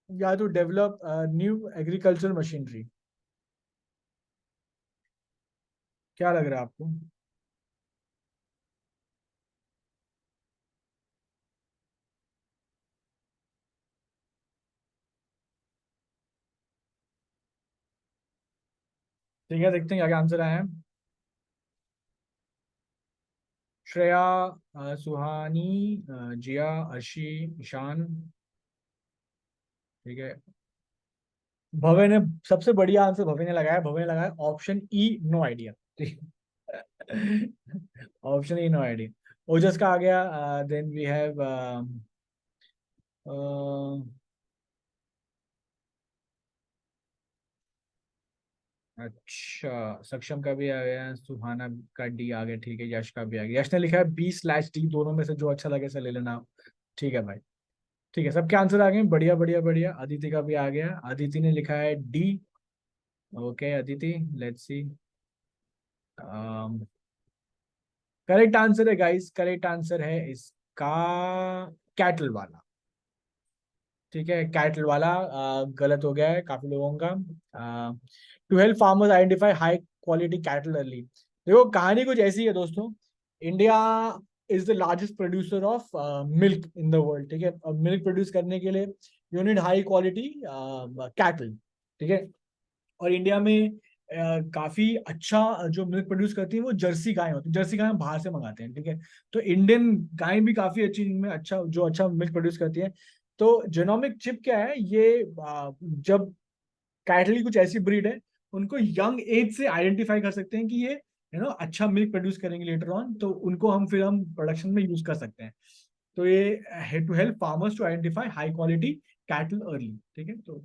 या to develop new agriculture machinery. क्या लग रहा है आपको? ठीक है, देखते हैं क्या क्या आंसर आया है। श्रेया, सुहानी, जिया, अर्शी, ईशान, ठीक है। भवे ने सबसे बढ़िया आंसर भवे ने लगाया, भवे ने लगाया ऑप्शन ई, नो आइडिया। ठीक है, option E, no idea. Ojas का आ गया। देन वी हैव अच्छा, सक्षम का भी आ गया, सुहाना का डी आ गया, ठीक है, यश का भी आ गया। यश ने लिखा है B/D, दोनों में से जो अच्छा लगे से ले लेना। ठीक है भाई, ठीक है, सबके आंसर आ गए, बढ़िया बढ़िया बढ़िया। अदिति का भी आ गया, अदिति ने लिखा है D. Okay Aditi, let's see. Correct answer है गाइस, करेक्ट आंसर है इसका कैटल वाला। ठीक है, कैटल वाला गलत हो गया है काफी लोगों का। To help farmers identify high quality cattle early. देखो कहानी कुछ ऐसी है दोस्तों। India is the largest producer of milk in the world, ठीक है। और मिल्क प्रोड्यूस करने के लिए you need high quality cattle, ठीक है। और इंडिया में काफी अच्छा जो मिल्क प्रोड्यूस करती है वो जर्सी गाय होती है, जर्सी गाय हम बाहर से मंगाते हैं, ठीक है। तो इंडियन गाय भी काफी अच्छी, इनमें अच्छा जो अच्छा मिल्क प्रोड्यूस करती है। तो जेनोमिक चिप क्या है ये, जब कैटल की कुछ ऐसी ब्रीड है, उनको यंग एज से आइडेंटिफाई कर सकते हैं कि ये अच्छा मिल्क प्रोड्यूस करेंगे लेटर ऑन, तो उनको हम प्रोडक्शन में यूज कर सकते हैं। तो ये to help farmers to identify high quality cattle early, ठीक है। तो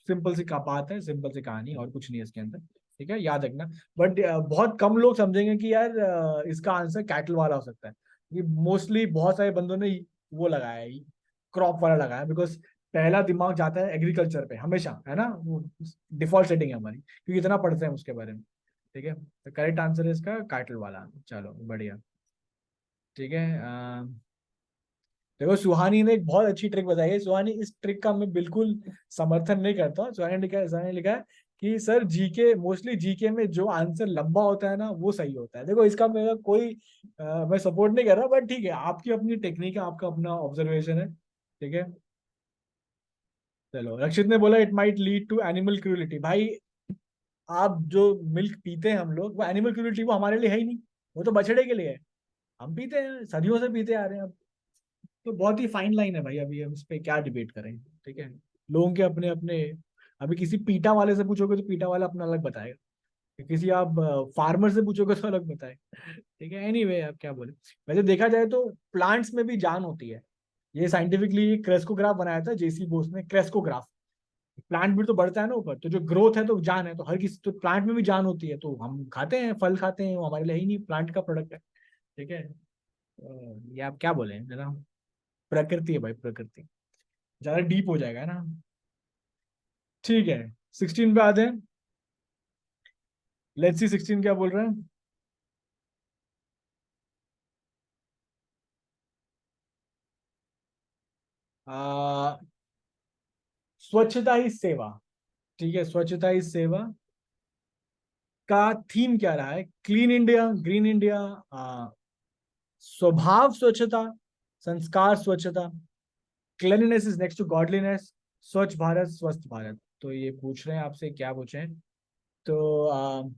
सिंपल सी का बात है, सिंपल सी कहानी, और कुछ नहीं है इसके अंदर, ठीक है, याद रखना। बट बहुत कम लोग समझेंगे कि यार इसका आंसर कैटल वाला हो सकता है। ये मोस्टली बहुत सारे बंदों ने वो लगाया है, क्रॉप वाला लगाया, बिकॉज पहला दिमाग जाता है एग्रीकल्चर पे हमेशा, है ना, वो डिफॉल्ट सेटिंग है हमारी, क्योंकि इतना पढ़ते हैं उसके बारे में। ठीक है, तो करेक्ट आंसर है इसका कैटल वाला। चलो बढ़िया, ठीक है। देखो सुहानी ने एक बहुत अच्छी ट्रिक बताई है, सुहानी इस ट्रिक का मैं बिल्कुल समर्थन नहीं करता हूँ। सुहानी ने लिखा है कि सर जीके, मोस्टली जीके में जो आंसर लंबा होता है ना वो सही होता है। देखो इसका मेरा कोई मैं सपोर्ट नहीं कर रहा, बट ठीक है, आपकी अपनी टेक्निक है, आपका अपना ऑब्जर्वेशन है, ठीक है। चलो, रक्षित ने बोला it might lead to animal cruelty. भाई आप जो मिल्क पीते हैं हम लोग, वो एनिमल क्रूलिटी वो हमारे लिए है ही नहीं, वो तो बछड़े के लिए है। हम पीते हैं, सदियों से पीते आ रहे हैं। तो बहुत ही फाइन लाइन है भाई, अभी हम इस पे क्या डिबेट करें, ठीक है। लोगों के अपने अपने, अभी किसी पीटा वाले से पूछोगे तो पीटा वाला अपना अलग बताएगा, किसी आप फार्मर से पूछोगे तो अलग बताएगा, ठीक है। एनीवे आप क्या बोले, वैसे देखा जाए तो प्लांट्स में भी जान होती है। ये साइंटिफिकली क्रेस्कोग्राफ बनाया था जेसी बोस ने, क्रेस्कोग्राफ। प्लांट भी तो बढ़ता है ना ऊपर, तो जो ग्रोथ है तो जान है, तो हर किसी, तो प्लांट में भी जान होती है, तो हम खाते हैं, फल खाते हैं, वो हमारे लिए ही नहीं, प्लांट का प्रोडक्ट है, ठीक है। ये आप क्या बोले जरा, प्रकृति है भाई, प्रकृति। ज्यादा डीप हो जाएगा ना। ठीक है, 16 पे आते हैं। लेट्स सी 16 क्या बोल रहे हैं। आ, स्वच्छता ही सेवा, ठीक है, स्वच्छता ही सेवा का थीम क्या रहा है? क्लीन इंडिया, ग्रीन इंडिया, स्वभाव स्वच्छता, संस्कार स्वच्छता, cleanliness is next to godliness, स्वच्छ भारत स्वस्थ भारत। तो ये पूछ रहे हैं आपसे, क्या पूछे हैं? तो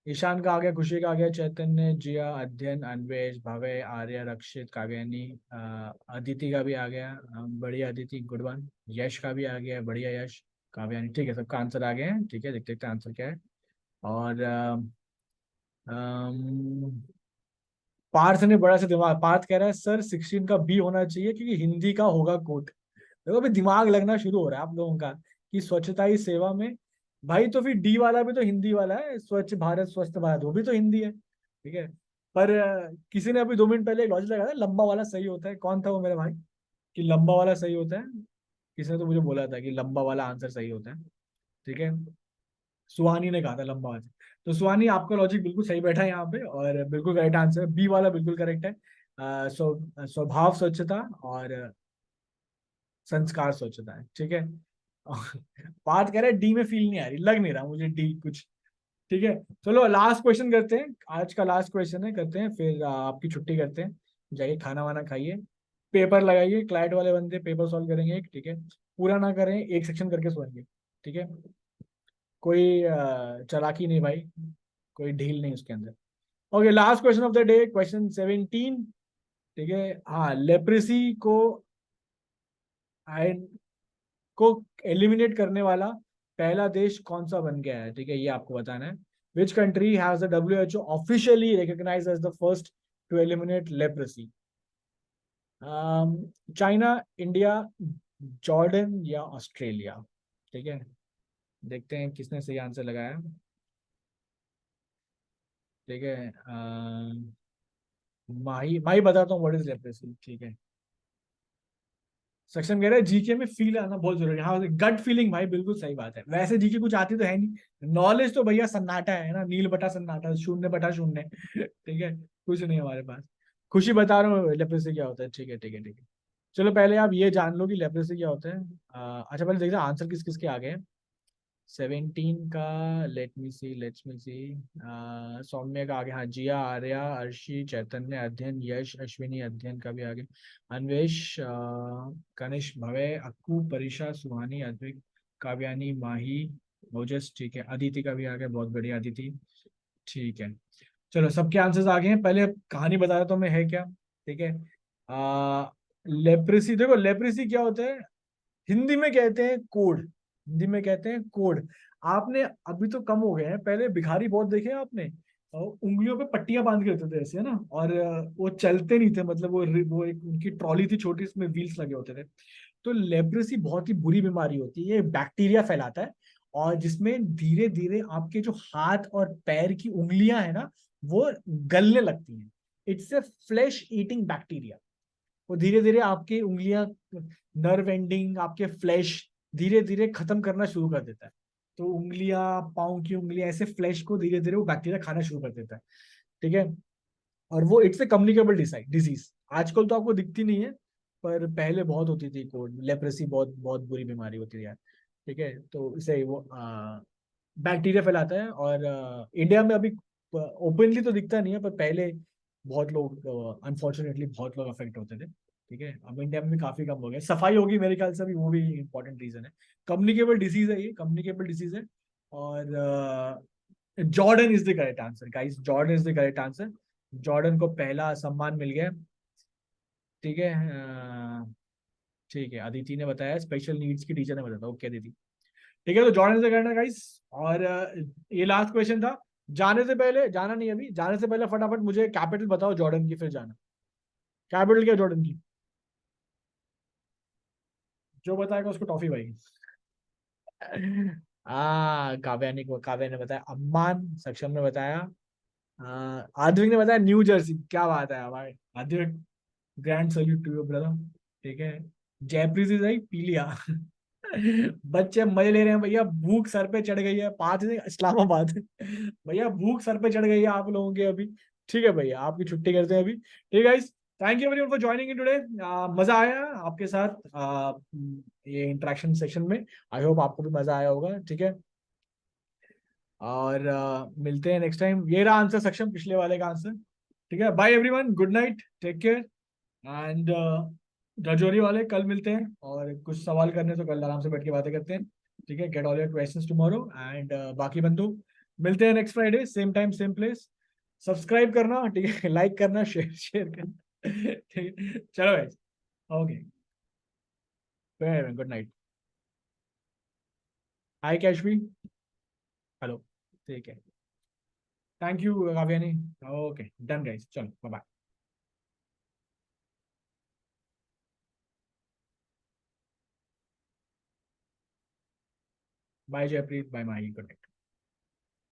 ईशान का आ गया, खुशी का आ गया, चैतन्य, जिया, अध्ययन, अन्वेष, भव्य, आर्य, रक्षित, काव्यानी, अदिति का भी आ गया, बढ़िया अदिति, गुड वन। यश का भी आ गया, बढ़िया यश। काव्यानी, ठीक है, सबका आंसर आ गया है। ठीक है, देखते देखते आंसर क्या है। और अम, पार्थ ने बड़ा सा दिमाग, पार्थ कह रहा है सर 16 का बी होना चाहिए क्योंकि हिंदी का होगा कोट। देखो अभी दिमाग लगना शुरू हो रहा है आप लोगों का कि स्वच्छता ही सेवा में। भाई तो फिर डी वाला भी तो हिंदी वाला है, स्वच्छ भारत स्वस्थ भारत, वो भी तो हिंदी है, ठीक है। पर किसी ने अभी 2 मिनट पहले एक लॉजिक लगाया था, लंबा वाला सही होता है। कौन था वो मेरे भाई, कि लंबा वाला सही होता है। किसी ने तो मुझे बोला था कि लंबा वाला आंसर सही होता है। ठीक है, सुहानी ने कहा था लंबा वाला। तो सुहानी, आपका लॉजिक बिल्कुल सही बैठा है यहाँ पे, और बिल्कुल करेक्ट आंसर है, बी वाला बिल्कुल करेक्ट है। स्वभाव स्वच्छता और संस्कार स्वच्छता है, ठीक है। बात कह रहे डी में फील नहीं आ रही, लग नहीं रहा मुझे डी कुछ। ठीक है, चलो लास्ट क्वेश्चन करते हैं, आज का लास्ट क्वेश्चन है, करते हैं फिर आपकी छुट्टी करते हैं। जाइए खाना वाना खाइए, पेपर लगाइए, क्लाइंट वाले बंदे पेपर सॉल्व करेंगे एक, ठीक है। पूरा ना करें, एक सेक्शन करके सोएंगे, ठीक है। कोई चालाकी नहीं भाई, कोई ढील नहीं उसके अंदर। Okay, last question of the day, question 17। ठीक है, हाँ, लेप्रेसी को एलिमिनेट करने वाला पहला देश कौन सा बन गया है, ठीक है, ये आपको बताना है। Which country has the WHO officially recognised as the first to eliminate leprosy? China, India, Jordan या ऑस्ट्रेलिया? ठीक है, देखते हैं किसने सही आंसर लगाया। ठीक है, माही माही बताता हूँ व्हाट इज लेप्रेसी, ठीक है। सक्षम कह रहे हैं जीके में फील आना बहुत जरूरी है। हाँ, गट फीलिंग भाई, बिल्कुल सही बात है। वैसे जीके कुछ आती तो है नहीं, नॉलेज तो भैया सन्नाटा है ना, नील बटा सन्नाटा, शून्य बटा शून्य। ठीक है, कुछ नहीं हमारे पास। खुशी बता रहा हूँ लेप्रेसी क्या होता है, ठीक है ठीक है ठीक है। चलो पहले आप ये जान लो कि लेप्रेसी क्या होता है। अच्छा, पहले देखते हैं आंसर किस किस के आ गए। 17 का, लेट्स मी सी सौम्य का आगे, हाँ, जिया, आर्या, अर्शी, चैतन्य, अध्ययन, यश, अश्विनी, अध्ययन का भी आगे, अन्वेश, कनिष्क, भव्य, अक्कू, परीक्षा, सुहानी, अद्विक, काव्यानी, माही, ओजस, ठीक है, अदिति का भी आ गया, बहुत बढ़िया अदिति। ठीक है, चलो सबके आंसर्स आ गए हैं। पहले कहानी बता रहा हूँ मैं है क्या, ठीक है। लेप्रेसी, देखो लेप्रेसी क्या होता है, हिंदी में कहते हैं कोढ़, हिंदी में कहते हैं कोढ़। आपने अभी तो कम हो गए हैं, पहले भिखारी बहुत देखे हैं आपने, और उंगलियों पे पट्टियां बांध के रखते थे ऐसे, है ना, और वो चलते नहीं थे, मतलब वो एक उनकी ट्रॉली थी छोटी, उसमें व्हील्स लगे होते थे। तो लेप्रेसी बहुत ही बुरी बीमारी होती है, ये बैक्टीरिया फैलाता है, और जिसमें धीरे धीरे आपके जो हाथ और पैर की उंगलियां है ना, वो गलने लगती हैं। It's a flesh eating bacteria. वो धीरे धीरे आपकी उंगलियां, नर्व एंडिंग, आपके फ्लैश धीरे धीरे खत्म करना शुरू कर देता है। तो उंगलियां, पाँव की उंगलियां, ऐसे फ्लैश को धीरे धीरे वो बैक्टीरिया खाना शुरू कर देता है, ठीक है। और वो इट्स ए कम्युनिकेबल डिजीज। आजकल तो आपको दिखती नहीं है, पर पहले बहुत होती थी कोड लेप्रेसी, बहुत बहुत बुरी बीमारी होती थी यार। ठीक है, तो इसे वो बैक्टीरिया फैलाता है, और इंडिया में अभी ओपनली तो दिखता नहीं है, पर पहले बहुत लोग, अनफॉर्चुनेटली बहुत लोग अफेक्ट होते थे। ठीक है, अब इंडिया में भी काफी कम हो गया, सफाई होगी मेरे ख्याल से अभी, वो भी इंपॉर्टेंट रीजन है। कम्युनिकेबल डिसीज है, ये कम्युनिकेबल डिसीज है। और Jordan is the correct answer guys, Jordan is the correct answer. Jordan को पहला सम्मान मिल गया। ठीक है, ठीक है, अदिति ने बताया, स्पेशल नीड्स की टीचर ने बताया, ओके अदिति। ठीक है, तो जॉर्डन से करना गाइस। और ये लास्ट क्वेश्चन था। जाने से पहले, जाना नहीं अभी, जाने से पहले फटाफट मुझे कैपिटल बताओ जॉर्डन की, फिर जाना। कैपिटल क्या जॉर्डन की? जो बताएगा उसको टॉफी भाई। काव्या ने बताया अम्मान, सक्षम ने बताया, आद्विक ने बताया न्यू जर्सी। क्या बात है भाई Advik, grand salute to your brother. ठीक है, जयप्रीत इज आई पी लिया। बच्चे मजे ले रहे हैं भैया, भूख सर पे चढ़ गई है, पाँच दिन इस्लामाबाद। भैया भूख सर पे चढ़ गई है आप लोगों के अभी। ठीक है भैया, आपकी छुट्टी करते हैं अभी, ठीक है। Thank you everyone for joining in today. मजा आया आपके साथ ये इंटरेक्शन सेशन में। आई होप आपको भी मजा आया होगा, ठीक है। और मिलते हैं नेक्स्ट टाइम। ये रहा आंसर सक्षम, पिछले वाले का आंसर। ठीक है, bye everyone, good night, take care. And Rajouri वाले कल मिलते हैं, और कुछ सवाल करने तो कल आराम से बैठ के बातें करते हैं। ठीक है, get all your questions tomorrow. And बाकी बंधु, मिलते हैं next Friday, same time same place. Subscribe करना, ठीक है, लाइक करना, शेयर शेयर करना। ठीक है, चलो भाई, okay, good night. Hi Kaishvi. Hello. ठीक है। Thank you Kavyani. Okay done guys, चलो bye. Bye Jaypreet, bye Mahi, good night.